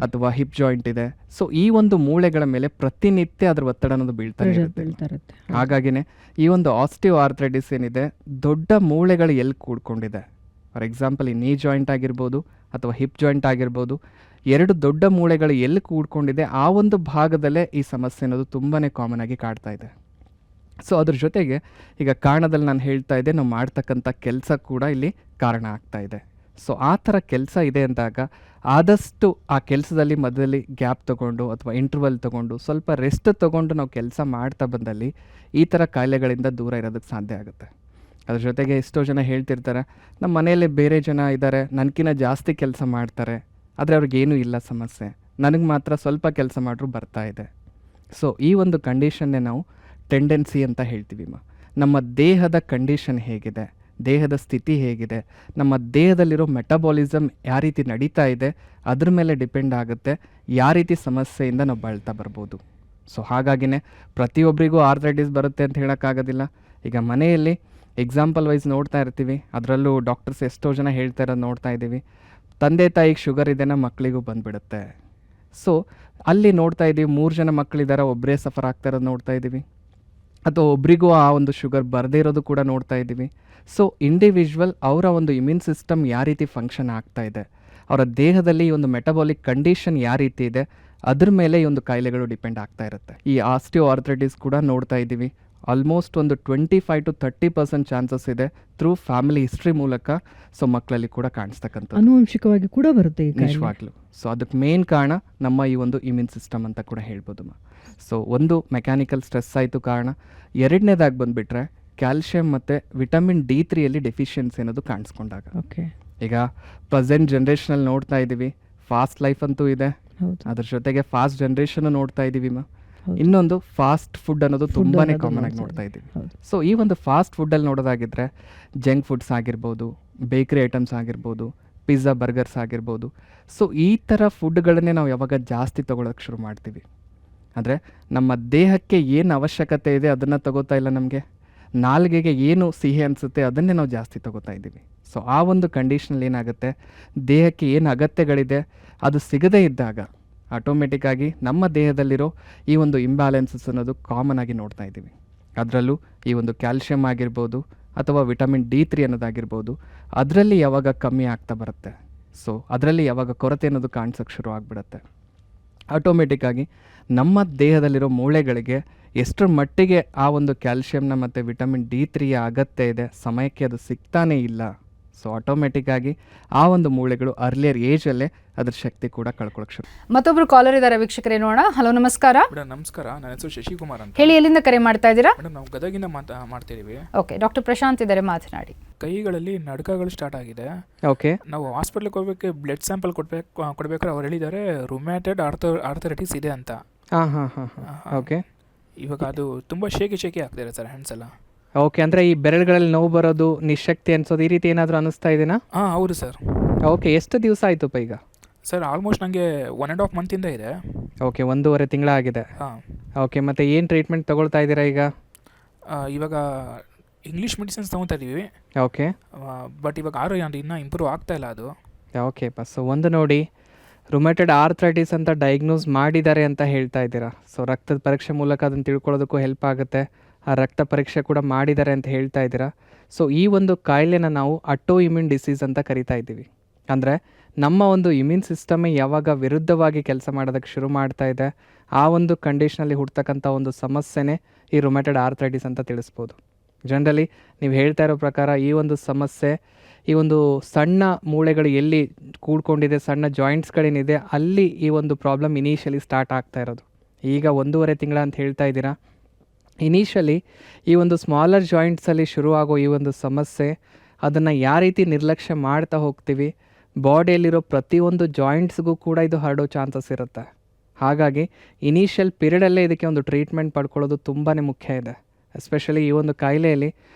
ಅಥವಾ ಹಿಪ್ ಜಾಯಿಂಟ್ ಇದೆ, ಸೊ ಈ ಒಂದು ಮೂಳೆಗಳ ಮೇಲೆ ಪ್ರತಿನಿತ್ಯ ಅದ್ರ ಒತ್ತಡ ಅನ್ನೋದು ಬೀಳ್ತಾ ಇರುತ್ತೆ. ಹಾಗಾಗಿನೇ ಈ ಒಂದು ಆಸ್ಟಿಯೋ ಆರ್ಥ್ರೈಟಿಸ್ ಏನಿದೆ, ದೊಡ್ಡ ಮೂಳೆಗಳು ಎಲ್ಲಿ ಕೂಡ್ಕೊಂಡಿದೆ, ಫಾರ್ ಎಕ್ಸಾಂಪಲ್ ಈ ನೀ ಜಾಯಿಂಟ್ ಆಗಿರ್ಬೋದು ಅಥವಾ ಹಿಪ್ ಜಾಯಿಂಟ್ ಆಗಿರ್ಬೋದು, ಎರಡು ದೊಡ್ಡ ಮೂಳೆಗಳು ಎಲ್ಲಿ ಕೂಡ್ಕೊಂಡಿದೆ ಆ ಒಂದು ಭಾಗದಲ್ಲೇ ಈ ಸಮಸ್ಯೆ ಅನ್ನೋದು ತುಂಬಾ ಕಾಮನ್ ಆಗಿ ಕಾಡ್ತಾ ಇದೆ. ಸೊ ಅದ್ರ ಜೊತೆಗೆ ಈಗ ಕಾರಣದಲ್ಲಿ ನಾನು ಹೇಳ್ತಾ ಇದ್ದೆ, ನಾವು ಮಾಡ್ತಕ್ಕಂಥ ಕೆಲಸ ಕೂಡ ಇಲ್ಲಿ ಕಾರಣ ಆಗ್ತಾ ಇದೆ. ಸೊ ಆ ಥರ ಕೆಲಸ ಇದೆ ಅಂದಾಗ ಆದಷ್ಟು ಆ ಕೆಲಸದಲ್ಲಿ ಮಧ್ಯದಲ್ಲಿ ಗ್ಯಾಪ್ ತೊಗೊಂಡು ಅಥವಾ ಇಂಟರ್ವಲ್ ತೊಗೊಂಡು ಸ್ವಲ್ಪ ರೆಸ್ಟ್ ತೊಗೊಂಡು ನಾವು ಕೆಲಸ ಮಾಡ್ತಾ ಬಂದಲ್ಲಿ ಈ ಥರ ಕಾಯಿಲೆಗಳಿಂದ ದೂರ ಇರೋದಕ್ಕೆ ಸಾಧ್ಯ ಆಗುತ್ತೆ. ಅದ್ರ ಜೊತೆಗೆ ಎಷ್ಟೋ ಜನ ಹೇಳ್ತಿರ್ತಾರೆ, ನಮ್ಮ ಮನೆಯಲ್ಲಿ ಬೇರೆ ಜನ ಇದ್ದಾರೆ, ನನಗಿನ್ನ ಜಾಸ್ತಿ ಕೆಲಸ ಮಾಡ್ತಾರೆ, ಆದರೆ ಅವ್ರಿಗೇನೂ ಇಲ್ಲ ಸಮಸ್ಯೆ, ನನಗೆ ಮಾತ್ರ ಸ್ವಲ್ಪ ಕೆಲಸ ಮಾಡ್ರೂ ಬರ್ತಾ ಇದೆ. ಸೊ ಈ ಒಂದು ಕಂಡೀಷನ್ನೇ ನಾವು ಟೆಂಡೆನ್ಸಿ ಅಂತ ಹೇಳ್ತೀವಿ. ನಮ್ಮ ದೇಹದ ಕಂಡೀಷನ್ ಹೇಗಿದೆ, ದೇಹದ ಸ್ಥಿತಿ ಹೇಗಿದೆ, ನಮ್ಮ ದೇಹದಲ್ಲಿರೋ ಮೆಟಬಾಲಿಸಮ್ ಯಾವ ರೀತಿ ನಡೀತಾ ಇದೆ, ಅದ್ರ ಮೇಲೆ ಡಿಪೆಂಡ್ ಆಗುತ್ತೆ ಯಾವ ರೀತಿ ಸಮಸ್ಯೆಯಿಂದ ನಾವು ಬಳಲ್ತಾ ಬರ್ಬೋದು. ಸೊ ಹಾಗಾಗಿನೇ ಪ್ರತಿಯೊಬ್ಬರಿಗೂ ಆರ್ಥ್ರೈಟಿಸ್ ಬರುತ್ತೆ ಅಂತ ಹೇಳೋಕ್ಕಾಗೋದಿಲ್ಲ. ಈಗ ಮನೆಯಲ್ಲಿ ಎಕ್ಸಾಂಪಲ್ ವೈಸ್ ನೋಡ್ತಾ ಇರ್ತೀವಿ, ಅದರಲ್ಲೂ ಡಾಕ್ಟರ್ಸ್ ಎಷ್ಟೋ ಜನ ಹೇಳ್ತಾ ಇರೋದು ನೋಡ್ತಾ ಇದ್ದೀವಿ, ತಂದೆ ತಾಯಿಗೆ ಶುಗರ್ ಇದೆನಾ ಮಕ್ಕಳಿಗೂ ಬಂದುಬಿಡುತ್ತೆ. ಸೊ ಅಲ್ಲಿ ನೋಡ್ತಾ ಇದ್ದೀವಿ 3 ಜನ ಮಕ್ಕಳಿದ್ದಾರೆ, ಒಬ್ಬರೇ ಸಫರ್ ಆಗ್ತಾ ಇರೋದು ನೋಡ್ತಾ ಇದ್ದೀವಿ, ಅಥವಾ ಒಬ್ರಿಗೂ ಆ ಒಂದು ಶುಗರ್ ಬರದೇ ಇರೋದು ಕೂಡ ನೋಡ್ತಾ ಇದ್ದೀವಿ. ಸೊ ಇಂಡಿವಿಜುವಲ್ ಅವರ ಒಂದು ಇಮ್ಯೂನ್ ಸಿಸ್ಟಮ್ ಯಾವ ರೀತಿ ಫಂಕ್ಷನ್ ಆಗ್ತಾ ಇದೆ, ಅವರ ದೇಹದಲ್ಲಿ ಈ ಒಂದು ಮೆಟಬಾಲಿಕ್ ಕಂಡೀಷನ್ ಯಾವ ರೀತಿ ಇದೆ, ಅದ್ರ ಮೇಲೆ ಈ ಒಂದು ಕಾಯಿಲೆಗಳು ಡಿಪೆಂಡ್ ಆಗ್ತಾ ಇರುತ್ತೆ. ಈ ಆಸ್ಟಿಯೋ ಆರ್ಥ್ರೈಟಿಸ್ ಕೂಡ ನೋಡ್ತಾ ಇದ್ದೀವಿ, ಆಲ್ಮೋಸ್ಟ್ ಒಂದು 25-30% ಚಾನ್ಸಸ್ ಇದೆ ಥ್ರೂ ಫ್ಯಾಮಿಲಿ ಹಿಸ್ಟ್ರಿ ಮೂಲಕ. ಸೊ ಮಕ್ಕಳಲ್ಲಿ ಕೂಡ ಕಾಣಿಸ್ತಕ್ಕಂಥದ್ದು ಆನುವಂಶಿಕವಾಗಿ ಕೂಡ ಬರುತ್ತೆ ನಿಜವಾಗ್ಲೂ. ಸೊ ಅದಕ್ಕೆ ಮೇನ್ ಕಾರಣ ನಮ್ಮ ಈ ಒಂದು ಇಮ್ಯೂನ್ ಸಿಸ್ಟಮ್ ಅಂತ ಕೂಡ ಹೇಳ್ಬೋದು. ಸೊ ಒಂದು ಮೆಕ್ಯಾನಿಕಲ್ ಸ್ಟ್ರೆಸ್ ಆಯಿತು ಕಾರಣ. ಎರಡನೇದಾಗಿ ಬಂದುಬಿಟ್ರೆ ಕ್ಯಾಲ್ಶಿಯಂ ಮತ್ತು ವಿಟಮಿನ್ D3 ಡೆಫಿಷಿಯನ್ಸಿ ಅನ್ನೋದು ಕಾಣಿಸ್ಕೊಂಡಾಗ. ಓಕೆ. ಈಗ ಪ್ರೆಸೆಂಟ್ ಜನ್ರೇಷನಲ್ಲಿ ನೋಡ್ತಾ ಇದ್ದೀವಿ, ಫಾಸ್ಟ್ ಲೈಫ್ ಅಂತೂ ಇದೆ, ಅದ್ರ ಜೊತೆಗೆ ಫಾಸ್ಟ್ ಜನ್ರೇಷನ್ ನೋಡ್ತಾ ಇದ್ದೀವಿ. ಇನ್ನೊಂದು ಫಾಸ್ಟ್ ಫುಡ್ ಅನ್ನೋದು ತುಂಬಾ ಕಾಮನ್ ಆಗಿ ನೋಡ್ತಾ ಇದ್ದೀವಿ. ಸೊ ಈ ಒಂದು ಫಾಸ್ಟ್ ಫುಡ್ಡಲ್ಲಿ ನೋಡೋದಾಗಿದ್ದರೆ ಜಂಕ್ ಫುಡ್ಸ್ ಆಗಿರ್ಬೋದು, ಬೇಕ್ರಿ ಐಟಮ್ಸ್ ಆಗಿರ್ಬೋದು, ಪಿಜ್ಜಾ ಬರ್ಗರ್ಸ್ ಆಗಿರ್ಬೋದು. ಸೊ ಈ ಥರ ಫುಡ್ಗಳನ್ನೇ ನಾವು ಯಾವಾಗ ಜಾಸ್ತಿ ತೊಗೊಳಕ್ಕೆ ಶುರು ಮಾಡ್ತೀವಿ ಅಂದರೆ ನಮ್ಮ ದೇಹಕ್ಕೆ ಏನು ಅವಶ್ಯಕತೆ ಇದೆ ಅದನ್ನು ತಗೋತಾ ಇಲ್ಲ, ನಮಗೆ ನಾಲ್ಗೆಗೆ ಏನು ಸಿಹಿ ಅನಿಸುತ್ತೆ ಅದನ್ನೇ ನಾವು ಜಾಸ್ತಿ ತಗೋತಾ ಇದ್ದೀವಿ. ಸೊ ಆ ಒಂದು ಕಂಡೀಷನಲ್ಲಿ ಏನಾಗುತ್ತೆ, ದೇಹಕ್ಕೆ ಏನು ಅಗತ್ಯಗಳಿದೆ ಅದು ಸಿಗದೇ ಇದ್ದಾಗ ಆಟೋಮೆಟಿಕ್ಕಾಗಿ ನಮ್ಮ ದೇಹದಲ್ಲಿರೋ ಈ ಒಂದು ಇಂಬ್ಯಾಲೆನ್ಸಸ್ ಅನ್ನೋದು ಕಾಮನ್ ಆಗಿ ನೋಡ್ತಾ ಇದ್ದೀವಿ. ಅದರಲ್ಲೂ ಈ ಒಂದು ಕ್ಯಾಲ್ಶಿಯಂ ಆಗಿರ್ಬೋದು ಅಥವಾ ವಿಟಮಿನ್ D3 ಅನ್ನೋದಾಗಿರ್ಬೋದು, ಅದರಲ್ಲಿ ಯಾವಾಗ ಕಮ್ಮಿ ಆಗ್ತಾ ಬರುತ್ತೆ, ಸೊ ಅದರಲ್ಲಿ ಯಾವಾಗ ಕೊರತೆ ಅನ್ನೋದು ಕಾಣಿಸೋಕ್ಕೆ ಶುರು ಆಗಿಬಿಡುತ್ತೆ, ಆಟೋಮೆಟಿಕ್ಕಾಗಿ ನಮ್ಮ ದೇಹದಲ್ಲಿರೋ ಮೂಳೆಗಳಿಗೆ ಎಷ್ಟರ ಮಟ್ಟಿಗೆ ಆ ಒಂದು ಕ್ಯಾಲ್ಶಿಯಂನ ಮತ್ತು ವಿಟಮಿನ್ D3 ಅಗತ್ಯ ಇದೆ, ಸಮಯಕ್ಕೆ ಅದು ಸಿಗ್ತಾನೇ ಇಲ್ಲ. ಸೊ ಆಟೋಮೆಟಿಕ್ಕಾಗಿ ಆ ಒಂದು ಮೂಳೆಗಳು ಅರ್ಲಿಯರ್ ಏಜಲ್ಲೇ ಅದ್ರ ಶಕ್ತಿ ಕೂಡ ಕಳ್ಕೊಳ್ಳೋಕೆ ಶುರು. ಮತ್ತೊಬ್ರು ಕಾಲರ್ ಇದ್ದಾರೆ, ವೀಕ್ಷಕರೇ ನೋಡೋಣ. ಹಲೋ, ನಮಸ್ಕಾರ. ಮೇಡಮ್ ನಮಸ್ಕಾರ, ನನ್ನ ಹೆಸರು ಶಶಿಕುಮಾರ್ ಅಂತ. ಹೇಳಿ, ಎಲ್ಲಿಂದ ಕರೆ ಮಾಡ್ತಾ ಇದ್ದೀರಾ? ಮೇಡಮ್ ನಾವು ಗದಗಿಂದ ಮಾಡ್ತಿದ್ದೀವಿ. ಓಕೆ, ಡಾಕ್ಟರ್ ಪ್ರಶಾಂತ್ ಇದ್ದಾರೆ, ಮಾತನಾಡಿ. ಕೈಗಳಲ್ಲಿ ನಡುಕಗಳು ಸ್ಟಾರ್ಟ್ ಆಗಿದೆ. ಓಕೆ. ನಾವು ಹಾಸ್ಪಿಟ್ಲಿಗೆ ಹೋಗ್ಬೇಕು, ಬ್ಲಡ್ ಸ್ಯಾಂಪಲ್ ಕೊಡ್ಬೇಕಾದ್ರೆ ಅವ್ರು ಹೇಳಿದ್ದಾರೆ ರುಮ್ಯಾಟೆಡ್ ಆರ್ಥರೈಟಿಸ್ ಇದೆ ಅಂತ. ಓಕೆ. ಇವಾಗ ಅದು ತುಂಬ ಶೇಕಿ ಆಗ್ತಿದೆ ಸರ್, ಹ್ಯಾಂಡ್ಸ್ ಎಲ್ಲ. ಓಕೆ, ಅಂದರೆ ಈ ಬೆರಳುಗಳಲ್ಲಿ ನೋವು ಬರೋದು, ನಿಶಕ್ತಿ ಅನ್ಸೋದು, ಈ ರೀತಿ ಏನಾದರೂ ಅನ್ನಿಸ್ತಾ ಇದೆಯಾ? ಹೌದು ಸರ್. ಓಕೆ, ಎಷ್ಟು ದಿವಸ ಆಯಿತು ಈಗ? ಸರ್ ಆಲ್ಮೋಸ್ಟ್ ನನಗೆ 1.5 ಮಂತಿಂದ ಇದೆ. ಓಕೆ, 1.5 ತಿಂಗಳಾಗಿದೆ. ಓಕೆ, ಮತ್ತು ಏನು ಟ್ರೀಟ್ಮೆಂಟ್ ತೊಗೊಳ್ತಾ ಇದ್ದೀರಾ ಈಗ? ಇವಾಗ ಇಂಗ್ಲೀಷ್ ಮೆಡಿಸಿನ್ಸ್ ತೊಗೊತಾ ಇದ್ದೀವಿ. ಓಕೆ. ಬಟ್ ಇವಾಗ ಇನ್ನೂ ಇಂಪ್ರೂವ್ ಆಗ್ತಾ ಇಲ್ಲ ಅದು. ಓಕೆ. ಸೊ ಒಂದು ನೋಡಿ, ರುಮ್ಯಾಟೆಡ್ ಆರ್ಥ್ರೈಟಿಸ್ ಅಂತ ಡಯಾಗ್ನೋಸ್ ಮಾಡಿದ್ದಾರೆ ಅಂತ ಹೇಳ್ತಾ ಇದ್ದೀರಾ. ಸೊ ರಕ್ತದ ಪರೀಕ್ಷೆ ಮೂಲಕ ಅದನ್ನು ತಿಳ್ಕೊಳ್ಳೋದಕ್ಕೂ ಹೆಲ್ಪ್ ಆಗುತ್ತೆ. ಆ ರಕ್ತ ಪರೀಕ್ಷೆ ಕೂಡ ಮಾಡಿದ್ದಾರೆ ಅಂತ ಹೇಳ್ತಾ ಇದ್ದೀರಾ. ಸೊ ಈ ಒಂದು ಕಾಯಿಲೆನ ನಾವು ಅಟೋ ಇಮ್ಯೂನ್ ಡಿಸೀಸ್ ಅಂತ ಕರಿತಾ ಇದ್ದೀವಿ. ಅಂದರೆ ನಮ್ಮ ಒಂದು ಇಮ್ಯೂನ್ ಸಿಸ್ಟಮೇ ಯಾವಾಗ ವಿರುದ್ಧವಾಗಿ ಕೆಲಸ ಮಾಡೋದಕ್ಕೆ ಶುರು ಮಾಡ್ತಾ ಇದೆ, ಆ ಒಂದು ಕಂಡೀಷನಲ್ಲಿ ಹುಡ್ತಕ್ಕಂಥ ಒಂದು ಸಮಸ್ಯೆನೇ ಈ ರುಮ್ಯಾಟೆಡ್ ಆರ್ಥ್ರೈಟಿಸ್ ಅಂತ ತಿಳಿಸ್ಬೋದು. ಜನರಲಿ ನೀವು ಹೇಳ್ತಾ ಇರೋ ಪ್ರಕಾರ ಈ ಒಂದು ಸಮಸ್ಯೆ ಈ ಒಂದು ಸಣ್ಣ ಮೂಳೆಗಳು ಎಲ್ಲಿ ಕೂಡ್ಕೊಂಡಿದೆ, ಸಣ್ಣ ಜಾಯಿಂಟ್ಸ್ಗಳೇನಿದೆ, ಅಲ್ಲಿ ಈ ಒಂದು ಪ್ರಾಬ್ಲಮ್ ಇನಿಷಿಯಲಿ ಸ್ಟಾರ್ಟ್ ಆಗ್ತಾ ಇರೋದು. ಈಗ 1.5 ತಿಂಗಳ ಅಂತ ಹೇಳ್ತಾ ಇದ್ದೀರಾ. ಇನಿಷಿಯಲಿ ಈ ಒಂದು ಸ್ಮಾಲರ್ ಜಾಯಿಂಟ್ಸಲ್ಲಿ ಶುರುವಾಗೋ ಈ ಒಂದು ಸಮಸ್ಯೆ, ಅದನ್ನು ಯಾವ ರೀತಿ ನಿರ್ಲಕ್ಷ್ಯ ಮಾಡ್ತಾ ಹೋಗ್ತೀವಿ, ಬಾಡಿಯಲ್ಲಿರೋ ಪ್ರತಿಯೊಂದು ಜಾಯಿಂಟ್ಸ್ಗೂ ಕೂಡ ಇದು ಹರಡೋ ಚಾನ್ಸಸ್ ಇರುತ್ತೆ. ಹಾಗಾಗಿ ಇನಿಷಿಯಲ್ ಪೀರಿಯಡಲ್ಲೇ ಇದಕ್ಕೆ ಒಂದು ಟ್ರೀಟ್ಮೆಂಟ್ ಪಡ್ಕೊಳ್ಳೋದು ತುಂಬಾ ಮುಖ್ಯ ಇದೆ. ಎಸ್ಪೆಷಲಿ ಈ ಒಂದು ಕಾಯಿಲೆಯಲ್ಲಿ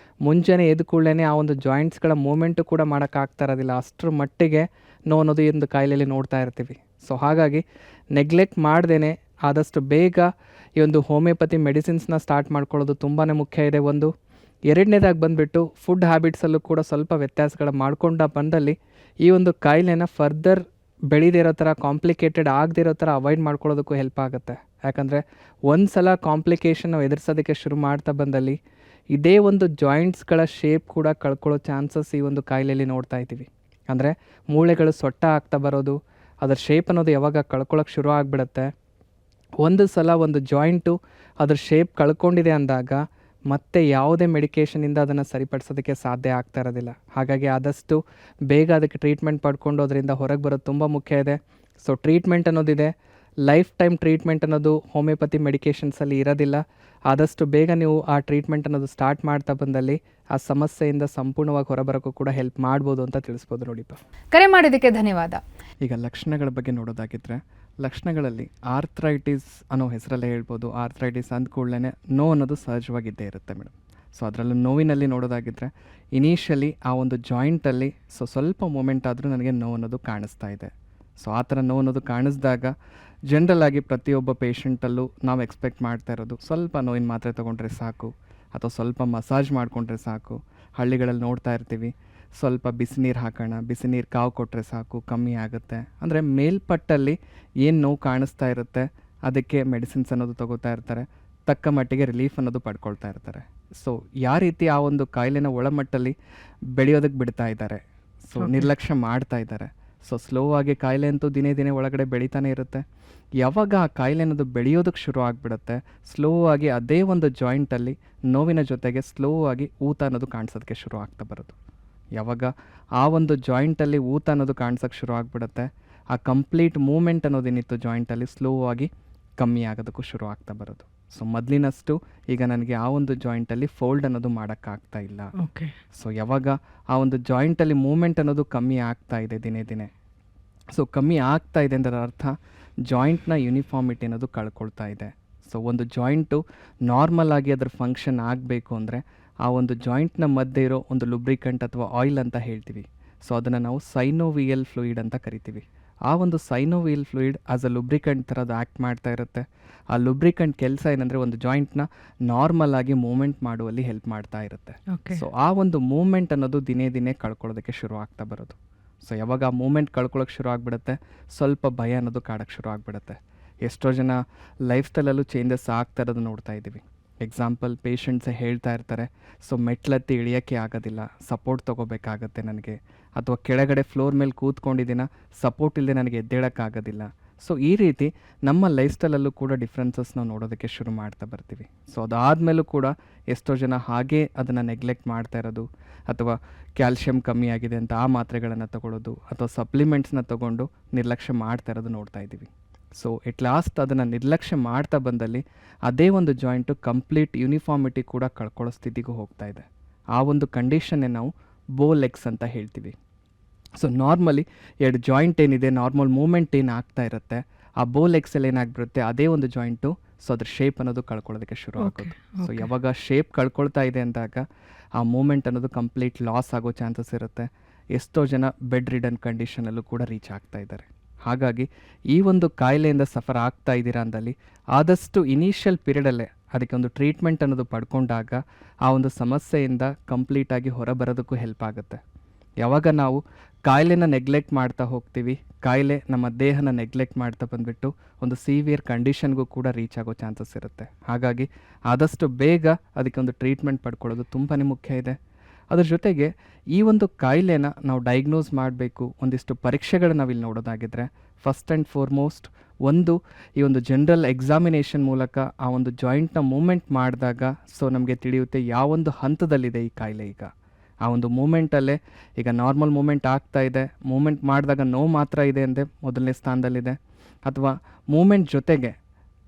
ಮುಂಜಾನೆ ಎದ್ದು ಕೂಡಲೇ ಆ ಒಂದು ಜಾಯಿಂಟ್ಸ್ಗಳ ಮೂಮೆಂಟು ಕೂಡ ಮಾಡೋಕ್ಕಾಗ್ತಾ ಇರೋದಿಲ್ಲ. ಅಷ್ಟರ ಮಟ್ಟಿಗೆ ನೋವು ಅನ್ನೋದು ಈ ಒಂದು ಕಾಯಿಲೆಯಲ್ಲಿ ನೋಡ್ತಾ ಇರ್ತೀವಿ. ಸೊ ಹಾಗಾಗಿ ನೆಗ್ಲೆಕ್ಟ್ ಮಾಡ್ದೇ ಆದಷ್ಟು ಬೇಗ ಈ ಒಂದು ಹೋಮಿಯೋಪತಿ ಮೆಡಿಸಿನ್ಸ್ನ ಸ್ಟಾರ್ಟ್ ಮಾಡ್ಕೊಳ್ಳೋದು ತುಂಬಾ ಮುಖ್ಯ ಇದೆ. ಒಂದು ಎರಡನೇದಾಗಿ ಬಂದುಬಿಟ್ಟು ಫುಡ್ ಹ್ಯಾಬಿಟ್ಸಲ್ಲೂ ಕೂಡ ಸ್ವಲ್ಪ ವ್ಯತ್ಯಾಸಗಳು ಮಾಡ್ಕೊಂಡ ಬಂದಲ್ಲಿ ಈ ಒಂದು ಕಾಯಿಲೆನ ಫರ್ದರ್ ಬೆಳೆದಿರೋ ಥರ, ಕಾಂಪ್ಲಿಕೇಟೆಡ್ ಆಗದಿರೋ ಥರ ಅವಾಯ್ಡ್ ಮಾಡ್ಕೊಳ್ಳೋದಕ್ಕೂ ಹೆಲ್ಪ್ ಆಗುತ್ತೆ. ಯಾಕಂದರೆ ಒಂದು ಸಲ ಕಾಂಪ್ಲಿಕೇಶನ್ ನಾವು ಎದುರಿಸೋದಕ್ಕೆ ಶುರು ಮಾಡ್ತಾ ಬಂದಲ್ಲಿ ಇದೇ ಒಂದು ಜಾಯಿಂಟ್ಸ್ಗಳ ಶೇಪ್ ಕೂಡ ಕಳ್ಕೊಳ್ಳೋ ಚಾನ್ಸಸ್ ಈ ಒಂದು ಕಾಯಿಲೆಯಲ್ಲಿ ನೋಡ್ತಾ ಇದ್ದೀವಿ. ಅಂದರೆ ಮೂಳೆಗಳು ಸೊಟ್ಟ ಆಗ್ತಾ ಬರೋದು, ಅದರ ಶೇಪ್ ಅನ್ನೋದು ಯಾವಾಗ ಕಳ್ಕೊಳ್ಳೋಕೆ ಶುರು ಆಗಿಬಿಡುತ್ತೆ, ಒಂದು ಸಲ ಒಂದು ಜಾಯಿಂಟು ಅದ್ರ ಶೇಪ್ ಕಳ್ಕೊಂಡಿದೆ ಅಂದಾಗ ಮತ್ತೆ ಯಾವುದೇ ಮೆಡಿಕೇಷನಿಂದ ಅದನ್ನು ಸರಿಪಡಿಸೋದಕ್ಕೆ ಸಾಧ್ಯ ಆಗ್ತಾ ಇರೋದಿಲ್ಲ. ಹಾಗಾಗಿ ಆದಷ್ಟು ಬೇಗ ಅದಕ್ಕೆ ಟ್ರೀಟ್ಮೆಂಟ್ ಪಡ್ಕೊಂಡು ಅದರಿಂದ ಹೊರಗೆ ಬರೋದು ತುಂಬ ಮುಖ್ಯ ಇದೆ. ಸೊ ಟ್ರೀಟ್ಮೆಂಟ್ ಅನ್ನೋದಿದೆ, ಲೈಫ್ ಟೈಮ್ ಟ್ರೀಟ್ಮೆಂಟ್ ಅನ್ನೋದು ಹೋಮಿಯೋಪತಿ ಮೆಡಿಕೇಷನ್ಸಲ್ಲಿ ಇರೋದಿಲ್ಲ. ಆದಷ್ಟು ಬೇಗ ನೀವು ಆ ಟ್ರೀಟ್ಮೆಂಟ್ ಅನ್ನೋದು ಸ್ಟಾರ್ಟ್ ಮಾಡ್ತಾ ಬಂದಲ್ಲಿ ಆ ಸಮಸ್ಯೆಯಿಂದ ಸಂಪೂರ್ಣವಾಗಿ ಹೊರಬರೋಕ್ಕೂ ಕೂಡ ಹೆಲ್ಪ್ ಮಾಡ್ಬೋದು ಅಂತ ತಿಳಿಸ್ಬೋದು. ನೋಡಿಪ್ಪ, ಕರೆ ಮಾಡಿದ್ದಕ್ಕೆ ಧನ್ಯವಾದ. ಈಗ ಲಕ್ಷಣಗಳ ಬಗ್ಗೆ ನೋಡೋದಾಗಿದ್ದರೆ, ಲಕ್ಷಣಗಳಲ್ಲಿ ಆರ್ಥ್ರೈಟಿಸ್ ಅನ್ನೋ ಹೆಸರಲ್ಲೇ ಹೇಳ್ಬೋದು. ಆರ್ಥ್ರೈಟಿಸ್ ಅಂದ ಕೂಡಲೇ ನೋವು ಅನ್ನೋದು ಸಹಜವಾಗಿದ್ದೇ ಇರುತ್ತೆ ಮೇಡಮ್. ಸೊ ಅದರಲ್ಲೂ ನೋವಿನಲ್ಲಿ ನೋಡೋದಾಗಿದ್ದರೆ ಇನಿಷಿಯಲಿ ಆ ಒಂದು ಜಾಯಿಂಟಲ್ಲಿ ಸ್ವಲ್ಪ ಮೂಮೆಂಟ್ ಆದರೂ ನನಗೆ ನೋವು ಅನ್ನೋದು ಕಾಣಿಸ್ತಾ ಇದೆ. ಸೊ ಆ ಥರ ನೋವು ಅನ್ನೋದು ಕಾಣಿಸಿದಾಗ ಜನರಲ್ಲಾಗಿ ಪ್ರತಿಯೊಬ್ಬ ಪೇಷಂಟಲ್ಲೂ ನಾವು ಎಕ್ಸ್ಪೆಕ್ಟ್ ಮಾಡ್ತಾ ಇರೋದು ಸ್ವಲ್ಪ ನೋವಿನ ಮಾತ್ರೆ ತೊಗೊಂಡ್ರೆ ಸಾಕು, ಅಥವಾ ಸ್ವಲ್ಪ ಮಸಾಜ್ ಮಾಡಿಕೊಂಡ್ರೆ ಸಾಕು. ಹಳ್ಳಿಗಳಲ್ಲಿ ನೋಡ್ತಾ ಇರ್ತೀವಿ, ಸ್ವಲ್ಪ ಬಿಸಿನೀರು ಹಾಕೋಣ, ಬಿಸಿನೀರು ಕಾವು ಕೊಟ್ಟರೆ ಸಾಕು, ಕಮ್ಮಿ ಆಗುತ್ತೆ. ಅಂದರೆ ಮೇಲ್ಪಟ್ಟಲ್ಲಿ ಏನು ನೋವು ಕಾಣಿಸ್ತಾ ಇರುತ್ತೆ ಅದಕ್ಕೆ ಮೆಡಿಸಿನ್ಸ್ ಅನ್ನೋದು ತೊಗೋತಾ ಇರ್ತಾರೆ, ತಕ್ಕ ಮಟ್ಟಿಗೆ ರಿಲೀಫ್ ಅನ್ನೋದು ಪಡ್ಕೊಳ್ತಾ ಇರ್ತಾರೆ. ಸೊ ಯಾವ ರೀತಿ ಆ ಒಂದು ಕಾಯಿಲೆನ ಒಳಮಟ್ಟಲ್ಲಿ ಬೆಳೆಯೋದಕ್ಕೆ ಬಿಡ್ತಾ ಇದ್ದಾರೆ, ಸೊ ನಿರ್ಲಕ್ಷ್ಯ ಮಾಡ್ತಾ ಇದ್ದಾರೆ. ಸೊ ಸ್ಲೋ ಆಗಿ ಕಾಯಿಲೆ ಅಂತೂ ದಿನೇ ದಿನೇ ಒಳಗಡೆ ಬೆಳೀತಾನೆ ಇರುತ್ತೆ. ಯಾವಾಗ ಆ ಕಾಯಿಲೆ ಅನ್ನೋದು ಬೆಳೆಯೋದಕ್ಕೆ ಶುರು ಆಗಿಬಿಡುತ್ತೆ, ಸ್ಲೋ ಆಗಿ ಅದೇ ಒಂದು ಜಾಯಿಂಟಲ್ಲಿ ನೋವಿನ ಜೊತೆಗೆ ಸ್ಲೋ ಆಗಿ ಊತ ಅನ್ನೋದು ಕಾಣಿಸೋದಕ್ಕೆ ಶುರು ಆಗ್ತಾ ಬರೋದು. ಯಾವಾಗ ಆ ಒಂದು ಜಾಯಿಂಟಲ್ಲಿ ಊತ ಅನ್ನೋದು ಕಾಣಿಸೋಕ್ಕೆ ಶುರು ಆಗಿಬಿಡುತ್ತೆ, ಆ ಕಂಪ್ಲೀಟ್ ಮೂಮೆಂಟ್ ಅನ್ನೋದೇನಿತ್ತು ಜಾಯಿಂಟಲ್ಲಿ ಸ್ಲೋ ಆಗಿ ಕಮ್ಮಿ ಆಗೋದಕ್ಕೂ ಶುರು ಆಗ್ತಾ ಬರೋದು. ಸೊ ಮೊದಲಿನಷ್ಟು ಈಗ ನನಗೆ ಆ ಒಂದು ಜಾಯಿಂಟಲ್ಲಿ ಫೋಲ್ಡ್ ಅನ್ನೋದು ಮಾಡೋಕ್ಕಾಗ್ತಾ ಇಲ್ಲ. ಸೊ ಯಾವಾಗ ಆ ಒಂದು ಜಾಯಿಂಟಲ್ಲಿ ಮೂಮೆಂಟ್ ಅನ್ನೋದು ಕಮ್ಮಿ ಆಗ್ತಾ ಇದೆ ದಿನೇ ದಿನೇ, ಸೊ ಕಮ್ಮಿ ಆಗ್ತಾ ಇದೆ ಅಂದರೆ ಅರ್ಥ ಜಾಯಿಂಟ್ನ ಯೂನಿಫಾರ್ಮಿಟಿ ಅನ್ನೋದು ಕಳ್ಕೊಳ್ತಾ ಇದೆ. ಸೊ ಒಂದು ಜಾಯಿಂಟು ನಾರ್ಮಲ್ ಆಗಿ ಅದರ ಫಂಕ್ಷನ್ ಆಗಬೇಕು ಅಂದರೆ ಆ ಒಂದು ಜಾಯಿಂಟ್ನ ಮಧ್ಯೆ ಇರೋ ಒಂದು ಲುಬ್ರಿಕೆಂಟ್ ಅಥವಾ ಆಯಿಲ್ ಅಂತ ಹೇಳ್ತೀವಿ. ಸೊ ಅದನ್ನು ನಾವು ಸೈನೋವಿಯಲ್ ಫ್ಲೂಯಿಡ್ ಅಂತ ಕರಿತೀವಿ. ಆ ಒಂದು synovial fluid as a lubricant ಥರ ಅದು ಆ್ಯಕ್ಟ್ ಮಾಡ್ತಾ ಇರುತ್ತೆ. ಆ ಲುಬ್ರಿಕೆಂಟ್ ಕೆಲಸ ಏನಂದರೆ ಒಂದು ಜಾಯಿಂಟ್ನ ನಾರ್ಮಲ್ ಆಗಿ ಮೂಮೆಂಟ್ ಮಾಡುವಲ್ಲಿ ಹೆಲ್ಪ್ ಮಾಡ್ತಾ ಇರುತ್ತೆ. ಸೊ ಆ ಒಂದು ಮೂಮೆಂಟ್ ಅನ್ನೋದು ದಿನೇ ದಿನೇ ಕಳ್ಕೊಳ್ಳೋದಕ್ಕೆ ಶುರು ಆಗ್ತಾ ಬರೋದು. ಸೊ ಯಾವಾಗ ಆ ಮೂಮೆಂಟ್ ಕಳ್ಕೊಳ್ಳೋಕೆ ಶುರು ಆಗಿಬಿಡುತ್ತೆ, ಸ್ವಲ್ಪ ಭಯ ಅನ್ನೋದು ಕಾಡೋಕ್ಕೆ ಶುರು ಆಗಿಬಿಡುತ್ತೆ. ಎಷ್ಟೋ ಜನ ಲೈಫ್ ಸ್ಟೈಲಲ್ಲೂ ಚೇಂಜಸ್ ಆಗ್ತಾ ಇರೋದು ನೋಡ್ತಾ ಇದ್ದೀವಿ. ಎಕ್ಸಾಂಪಲ್, ಪೇಷಂಟ್ಸೇ ಹೇಳ್ತಾ ಇರ್ತಾರೆ, ಸೊ ಮೆಟ್ಲತ್ತಿ ಇಳಿಯೋಕ್ಕೆ ಆಗೋದಿಲ್ಲ, ಸಪೋರ್ಟ್ ತೊಗೋಬೇಕಾಗತ್ತೆ ನನಗೆ, ಅಥವಾ ಕೆಳಗಡೆ ಫ್ಲೋರ್ ಮೇಲೆ ಕೂತ್ಕೊಂಡಿದ್ದೀನ, ಸಪೋರ್ಟ್ ಇಲ್ಲದೆ ನನಗೆ ಎದ್ದೇಳೋಕ್ಕಾಗೋದಿಲ್ಲ. ಸೊ ಈ ರೀತಿ ನಮ್ಮ ಲೈಫ್ ಸ್ಟೈಲಲ್ಲೂ ಕೂಡ ಡಿಫ್ರೆನ್ಸಸ್ ನಾವು ನೋಡೋದಕ್ಕೆ ಶುರು ಮಾಡ್ತಾ ಬರ್ತೀವಿ. ಸೊ ಅದಾದಮೇಲೂ ಕೂಡ ಎಷ್ಟೋ ಜನ ಹಾಗೇ ಅದನ್ನು ನೆಗ್ಲೆಕ್ಟ್ ಮಾಡ್ತಾ ಇರೋದು, ಅಥವಾ ಕ್ಯಾಲ್ಶಿಯಂ ಕಮ್ಮಿ ಆಗಿದೆ ಅಂತ ಆ ಮಾತ್ರೆಗಳನ್ನು ತಗೊಳ್ಳೋದು, ಅಥವಾ ಸಪ್ಲಿಮೆಂಟ್ಸ್ನ ತೊಗೊಂಡು ನಿರ್ಲಕ್ಷ್ಯ ಮಾಡ್ತಾ ಇರೋದು ನೋಡ್ತಾ ಇದ್ದೀವಿ. ಸೊ ಎಟ್ ಲಾಸ್ಟ್ ಅದನ್ನು ನಿರ್ಲಕ್ಷ್ಯ ಮಾಡ್ತಾ ಬಂದಲ್ಲಿ ಅದೇ ಒಂದು ಜಾಯಿಂಟು ಕಂಪ್ಲೀಟ್ ಯೂನಿಫಾರ್ಮಿಟಿ ಕೂಡ ಕಳ್ಕೊಳ್ಳೋ ಸ್ಥಿತಿಗೂ ಹೋಗ್ತಾ ಇದೆ. ಆ ಒಂದು ಕಂಡೀಷನ್ನೇ ನಾವು ಬೋ ಲೆಗ್ಸ್ ಅಂತ ಹೇಳ್ತೀವಿ. ಸೊ ನಾರ್ಮಲಿ ಎರಡು ಜಾಯಿಂಟ್ ಏನಿದೆ, ನಾರ್ಮಲ್ ಮೂಮೆಂಟ್ ಏನು ಆಗ್ತಾ ಇರುತ್ತೆ, ಆ ಬೋ ಲೆಗ್ಸಲ್ಲಿ ಏನಾಗ್ಬಿಡುತ್ತೆ ಅದೇ ಒಂದು ಜಾಯಿಂಟು ಸೊ ಅದ್ರ ಶೇಪ್ ಅನ್ನೋದು ಕಳ್ಕೊಳ್ಳೋದಕ್ಕೆ ಶುರು ಆಗೋದು. ಸೊ ಯಾವಾಗ ಶೇಪ್ ಕಳ್ಕೊಳ್ತಾ ಇದೆ ಅಂದಾಗ ಆ ಮೂಮೆಂಟ್ ಅನ್ನೋದು ಕಂಪ್ಲೀಟ್ ಲಾಸ್ ಆಗೋ ಚಾನ್ಸಸ್ ಇರುತ್ತೆ. ಎಷ್ಟೋ ಜನ ಬೆಡ್ ರಿಡನ್ ಕಂಡೀಷನಲ್ಲೂ ಕೂಡ ರೀಚ್ ಆಗ್ತಾ ಇದ್ದಾರೆ. ಹಾಗಾಗಿ ಈ ಒಂದು ಕಾಯಿಲೆಯಿಂದ ಸಫರ್ ಆಗ್ತಾ ಇದ್ದೀರಾ ಅಂದಲ್ಲಿ ಆದಷ್ಟು ಇನಿಷಿಯಲ್ ಪೀರಿಯಡಲ್ಲೇ ಅದಕ್ಕೆ ಒಂದು ಟ್ರೀಟ್ಮೆಂಟ್ ಅನ್ನೋದು ಪಡ್ಕೊಂಡಾಗ ಆ ಒಂದು ಸಮಸ್ಯೆಯಿಂದ ಕಂಪ್ಲೀಟಾಗಿ ಹೊರಬರೋದಕ್ಕೂ ಹೆಲ್ಪ್ ಆಗುತ್ತೆ. ಯಾವಾಗ ನಾವು ಕಾಯಿಲೆನ ನೆಗ್ಲೆಕ್ಟ್ ಮಾಡ್ತಾ ಹೋಗ್ತೀವಿ, ಕಾಯಿಲೆ ನಮ್ಮ ದೇಹನ ನೆಗ್ಲೆಕ್ಟ್ ಮಾಡ್ತಾ ಬಂದುಬಿಟ್ಟು ಒಂದು ಸಿವಿಯರ್ ಕಂಡೀಷನ್ಗೂ ಕೂಡ ರೀಚ್ ಆಗೋ ಚಾನ್ಸಸ್ ಇರುತ್ತೆ. ಹಾಗಾಗಿ ಆದಷ್ಟು ಬೇಗ ಅದಕ್ಕೆ ಒಂದು ಟ್ರೀಟ್ಮೆಂಟ್ ಪಡ್ಕೊಳ್ಳೋದು ತುಂಬಾ ಮುಖ್ಯ ಇದೆ. ಅದ್ರ ಜೊತೆಗೆ ಈ ಒಂದು ಕಾಯಿಲೆನ ನಾವು ಡಯಾಗ್ನೋಸ್ ಮಾಡಬೇಕು, ಒಂದಿಷ್ಟು ಪರೀಕ್ಷೆಗಳು ನಾವಿಲ್ಲಿ ನೋಡೋದಾಗಿದ್ದರೆ ಫಸ್ಟ್ ಆ್ಯಂಡ್ ಫಾರ್ಮೋಸ್ಟ್ ಒಂದು ಈ ಒಂದು ಜನರಲ್ ಎಕ್ಸಾಮಿನೇಷನ್ ಮೂಲಕ ಆ ಒಂದು ಜಾಯಿಂಟ್ನ ಮೂಮೆಂಟ್ ಮಾಡಿದಾಗ ಸೊ ನಮಗೆ ತಿಳಿಯುತ್ತೆ ಯಾವೊಂದು ಹಂತದಲ್ಲಿದೆ ಈ ಕಾಯಿಲೆ. ಈಗ ಆ ಒಂದು ಮೂಮೆಂಟಲ್ಲೇ ಈಗ ನಾರ್ಮಲ್ ಮೂಮೆಂಟ್ ಆಗ್ತಾ ಇದೆ, ಮೂಮೆಂಟ್ ಮಾಡಿದಾಗ ನೋವು ಮಾತ್ರ ಇದೆ ಅಂದರೆ ಮೊದಲನೇ ಸ್ಥಾನದಲ್ಲಿದೆ, ಅಥವಾ ಮೂಮೆಂಟ್ ಜೊತೆಗೆ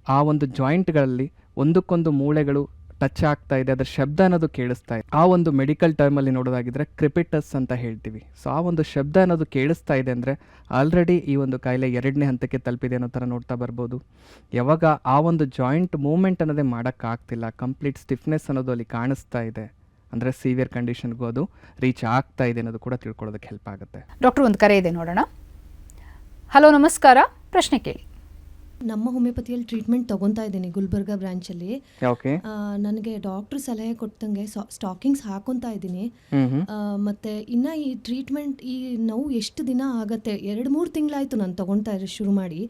ಆ ಒಂದು ಜಾಯಿಂಟ್ಗಳಲ್ಲಿ ಒಂದಕ್ಕೊಂದು ಮೂಳೆಗಳು ಟಚ್ ಆಗ್ತಾ ಇದೆ, ಅದರ ಶಬ್ದ ಅನ್ನೋದು ಕೇಳಿಸ್ತಾ ಇದೆ. ಆ ಒಂದು ಮೆಡಿಕಲ್ ಟರ್ಮಲ್ಲಿ ನೋಡೋದಾಗಿದ್ದರೆ ಕ್ರಿಪಿಟಸ್ ಅಂತ ಹೇಳ್ತೀವಿ. ಸೊ ಆ ಒಂದು ಶಬ್ದ ಅನ್ನೋದು ಕೇಳಿಸ್ತಾ ಇದೆ ಅಂದರೆ ಆಲ್ರೆಡಿ ಈ ಒಂದು ಕಾಯಿಲೆ 2ನೇ ಹಂತಕ್ಕೆ ತಲುಪಿದೆ ಅನ್ನೋ ಥರ ನೋಡ್ತಾ ಬರ್ಬೋದು. ಯಾವಾಗ ಆ ಒಂದು ಜಾಯಿಂಟ್ ಮೂವ್ಮೆಂಟ್ ಅನ್ನೋದೇ ಮಾಡೋಕ್ಕಾಗ್ತಿಲ್ಲ, ಕಂಪ್ಲೀಟ್ ಸ್ಟಿಫ್ನೆಸ್ ಅನ್ನೋದು ಅಲ್ಲಿ ಕಾಣಿಸ್ತಾ ಇದೆ ಅಂದರೆ ಸಿವಿಯರ್ ಕಂಡೀಷನ್ಗೂ ಅದು ರೀಚ್ ಆಗ್ತಾ ಇದೆ ಅನ್ನೋದು ಕೂಡ ತಿಳ್ಕೊಳ್ಳೋದಕ್ಕೆ ಹೆಲ್ಪ್ ಆಗುತ್ತೆ. ಡಾಕ್ಟರ್ ಒಂದು ಕರೆ ಇದೆ, ನೋಡೋಣ. ಹಲೋ, ನಮಸ್ಕಾರ, ಪ್ರಶ್ನೆ ಕೇಳಿ. ನಮ್ಮ ಹೋಮಿಯೋಪತಿಯಲ್ಲಿ ಟ್ರೀಟ್ಮೆಂಟ್ ತೊಗೊತಾ ಇದ್ದೀನಿ ಗುಲ್ಬರ್ಗಾ ಬ್ರಾಂಚಲ್ಲಿ. ಓಕೆ. ನನಗೆ ಡಾಕ್ಟ್ರ್ ಸಲಹೆ ಕೊಟ್ಟಂಗೆ ಸ್ಟಾಕಿಂಗ್ಸ್ ಹಾಕೊತಾ ಇದ್ದೀನಿ. ಮತ್ತು ಇನ್ನು ಈ ಟ್ರೀಟ್ಮೆಂಟ್ ಈ ನೋವು ಎಷ್ಟು ದಿನ ಆಗುತ್ತೆ? 2-3 ತಿಂಗಳಾಯಿತು ನಾನು ತೊಗೊಳ್ತಾ ಇರೋ ಶುರು ಮಾಡಿ.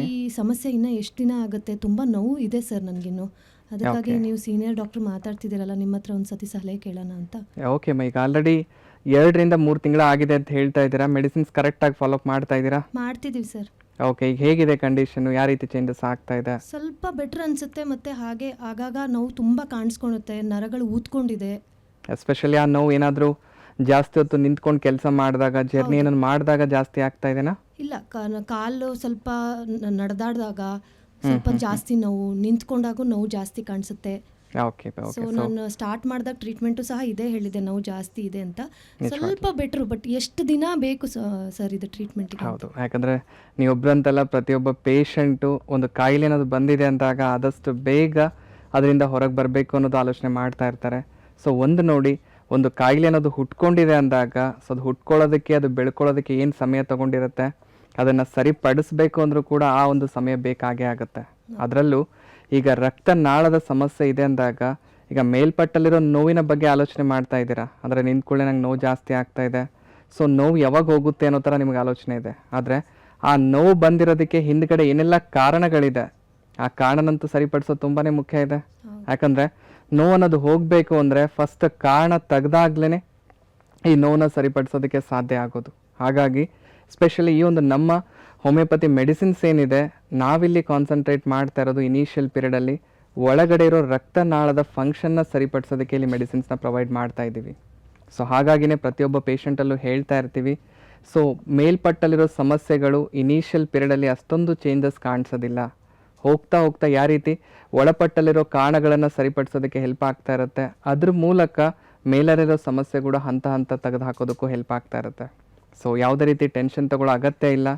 ಈ ಸಮಸ್ಯೆ ಇನ್ನೂ ಎಷ್ಟು ದಿನ ಆಗುತ್ತೆ? ತುಂಬ ನೋವು ಇದೆ ಸರ್ ನನಗಿನ್ನು. ಅದಕ್ಕಾಗಿ ನೀವು ಸೀನಿಯರ್ ಡಾಕ್ಟ್ರ್ ಮಾತಾಡ್ತಿದ್ದೀರಲ್ಲ, ನಿಮ್ಮ ಹತ್ರ ಒಂದು ಸತಿ ಸಲಹೆ ಕೇಳೋಣ ಅಂತ. ಓಕೆ ಅಮ್ಮ, ಈಗ ಆಲ್ರೆಡಿ 2-3 ತಿಂಗಳು ಆಗಿದೆ ಅಂತ ಹೇಳ್ತಾ ಇದ್ದೀರಾ. ಮೆಡಿಸಿನ್ಸ್ ಕರೆಕ್ಟಾಗಿ ಫಾಲೋಅಪ್ ಮಾಡ್ತಾ ಇದ್ದೀರಾ? ಮಾಡ್ತಿದ್ದೀವಿ ಸರ್. ಓಕೆ, ಈಗ ಹೇಗಿದೆ ಕಂಡೀಷನು? ಯಾವ ರೀತಿ ಚೇಂಜಸ್ ಆಗ್ತಾ ಇದೆ? ಸ್ವಲ್ಪ ಬೆಟರ್ ಅನಿಸುತ್ತೆ, ಮತ್ತು ಹಾಗೆ ಆಗಾಗ ನೋವು ತುಂಬ ಕಾಣಿಸ್ಕೊಳುತ್ತೆ, ನರಗಳು ಊದ್ಕೊಂಡಿದೆ. ಎಸ್ಪೆಷಲಿ ಆ ನೋವು ಏನಾದರೂ ಜಾಸ್ತಿ ಹೊತ್ತು ನಿಂತ್ಕೊಂಡು ಕೆಲಸ ಮಾಡಿದಾಗ, ಜರ್ನಿ ಏನಾದ್ರು ಮಾಡಿದಾಗ ಜಾಸ್ತಿ ಆಗ್ತಾ ಇದೆನಾ? ಇಲ್ಲ, ಕಾಲು ಸ್ವಲ್ಪ ನಡೆದಾಡಿದಾಗ ಸ್ವಲ್ಪ ಜಾಸ್ತಿ ನೋವು, ನಿಂತ್ಕೊಂಡಾಗೂ ನೋವು ಜಾಸ್ತಿ ಕಾಣಿಸುತ್ತೆ. ಓಕೆ. ಸೊ ನಾನು ಸ್ಟಾರ್ಟ್ ಮಾಡಿದಾಗ ಟ್ರೀಟ್ಮೆಂಟು ಸಹ ಇದೇ ಹೇಳಿದೆ, ನೋವು ಜಾಸ್ತಿ ಇದೆ ಅಂತ. ಸ್ವಲ್ಪ ಬೆಟ್ರು, ಬಟ್ ಎಷ್ಟು ದಿನ ಬೇಕು ಸರ್ ಇದು ಟ್ರೀಟ್ಮೆಂಟಿಗೆ? ಹೌದು, ಯಾಕಂದರೆ ನೀವೊಬ್ಬರಂತಲ್ಲ, ಪ್ರತಿಯೊಬ್ಬ ಪೇಷಂಟು ಒಂದು ಕಾಯಿಲೆ ಅನ್ನೋದು ಬಂದಿದೆ ಅಂದಾಗ ಆದಷ್ಟು ಬೇಗ ಅದರಿಂದ ಹೊರಗೆ ಬರಬೇಕು ಅನ್ನೋದು ಆಲೋಚನೆ ಮಾಡ್ತಾ ಇರ್ತಾರೆ. ಸೊ ಒಂದು ನೋಡಿ, ಒಂದು ಕಾಯಿಲೆ ಅನ್ನೋದು ಹುಟ್ಕೊಂಡಿದೆ ಅಂದಾಗ ಸೊ ಅದು ಹುಟ್ಕೊಳ್ಳೋದಕ್ಕೆ, ಅದು ಬೆಳ್ಕೊಳ್ಳೋದಕ್ಕೆ ಏನು ಸಮಯ ತೊಗೊಂಡಿರುತ್ತೆ, ಅದನ್ನು ಸರಿಪಡಿಸ್ಬೇಕು ಅಂದರೂ ಕೂಡ ಆ ಒಂದು ಸಮಯ ಬೇಕಾಗೇ ಆಗುತ್ತೆ. ಅದರಲ್ಲೂ ಈಗ ರಕ್ತನಾಳದ ಸಮಸ್ಯೆ ಇದೆ ಅಂದಾಗ ಈಗ ಮೇಲ್ಪಟ್ಟಲ್ಲಿರೋ ನೋವಿನ ಬಗ್ಗೆ ಆಲೋಚನೆ ಮಾಡ್ತಾ ಇದ್ದೀರಾ. ಅಂದರೆ ನಿಂತ್ಕೊಳ್ಳೆ ನಂಗೆ ನೋವು ಜಾಸ್ತಿ ಆಗ್ತಾ ಇದೆ, ಸೊ ನೋವು ಯಾವಾಗ ಹೋಗುತ್ತೆ ಅನ್ನೋ ಥರ ನಿಮಗೆ ಆಲೋಚನೆ ಇದೆ. ಆದರೆ ಆ ನೋವು ಬಂದಿರೋದಕ್ಕೆ ಹಿಂದ್ಗಡೆ ಏನೆಲ್ಲ ಕಾರಣಗಳಿದೆ, ಆ ಕಾರಣನಂತೂ ಸರಿಪಡಿಸೋದು ತುಂಬಾ ಮುಖ್ಯ ಇದೆ. ಯಾಕಂದರೆ ನೋವು ಅನ್ನೋದು ಹೋಗಬೇಕು ಅಂದರೆ ಫಸ್ಟ್ ಕಾರಣ ತೆಗೆದಾಗ್ಲೇ ಈ ನೋವನ್ನ ಸರಿಪಡಿಸೋದಕ್ಕೆ ಸಾಧ್ಯ ಆಗೋದು. ಹಾಗಾಗಿ ಸ್ಪೆಷಲಿ ಈ ಒಂದು ನಮ್ಮ ಹೋಮಿಯೋಪತಿ ಮೆಡಿಸಿನ್ಸ್ ಏನಿದೆ, ನಾವಿಲ್ಲಿ ಕಾನ್ಸಂಟ್ರೇಟ್ ಮಾಡ್ತಾ ಇರೋದು ಇನಿಷಿಯಲ್ ಪೀರಿಯಡಲ್ಲಿ ಒಳಗಡೆ ಇರೋ ರಕ್ತನಾಳದ ಫಂಕ್ಷನ್ನ ಸರಿಪಡಿಸೋದಕ್ಕೆ ಇಲ್ಲಿ ಮೆಡಿಸಿನ್ಸ್ನ ಪ್ರೊವೈಡ್ ಮಾಡ್ತಾ ಇದ್ದೀವಿ. ಸೊ ಹಾಗಾಗಿನೇ ಪ್ರತಿಯೊಬ್ಬ ಪೇಷಂಟಲ್ಲೂ ಹೇಳ್ತಾ ಇರ್ತೀವಿ, ಸೊ ಮೇಲ್ಪಟ್ಟಲ್ಲಿರೋ ಸಮಸ್ಯೆಗಳು ಇನಿಷಿಯಲ್ ಪೀರಿಯಡಲ್ಲಿ ಅಷ್ಟೊಂದು ಚೇಂಜಸ್ ಕಾಣಿಸೋದಿಲ್ಲ. ಹೋಗ್ತಾ ಹೋಗ್ತಾ ಯಾವ ರೀತಿ ಒಳಪಟ್ಟಲ್ಲಿರೋ ಕಾರಣಗಳನ್ನು ಸರಿಪಡಿಸೋದಕ್ಕೆ ಹೆಲ್ಪ್ ಆಗ್ತಾ ಇರುತ್ತೆ, ಅದ್ರ ಮೂಲಕ ಮೇಲಲ್ಲಿರೋ ಸಮಸ್ಯೆ ಕೂಡ ಹಂತ ಹಂತ ತೆಗೆದು ಹಾಕೋದಕ್ಕೂ ಹೆಲ್ಪ್ ಆಗ್ತಾ ಇರುತ್ತೆ. ಸೊ ಯಾವುದೇ ರೀತಿ ಟೆನ್ಷನ್ ತಗೊಳ್ಳೋ ಅಗತ್ಯ ಇಲ್ಲ.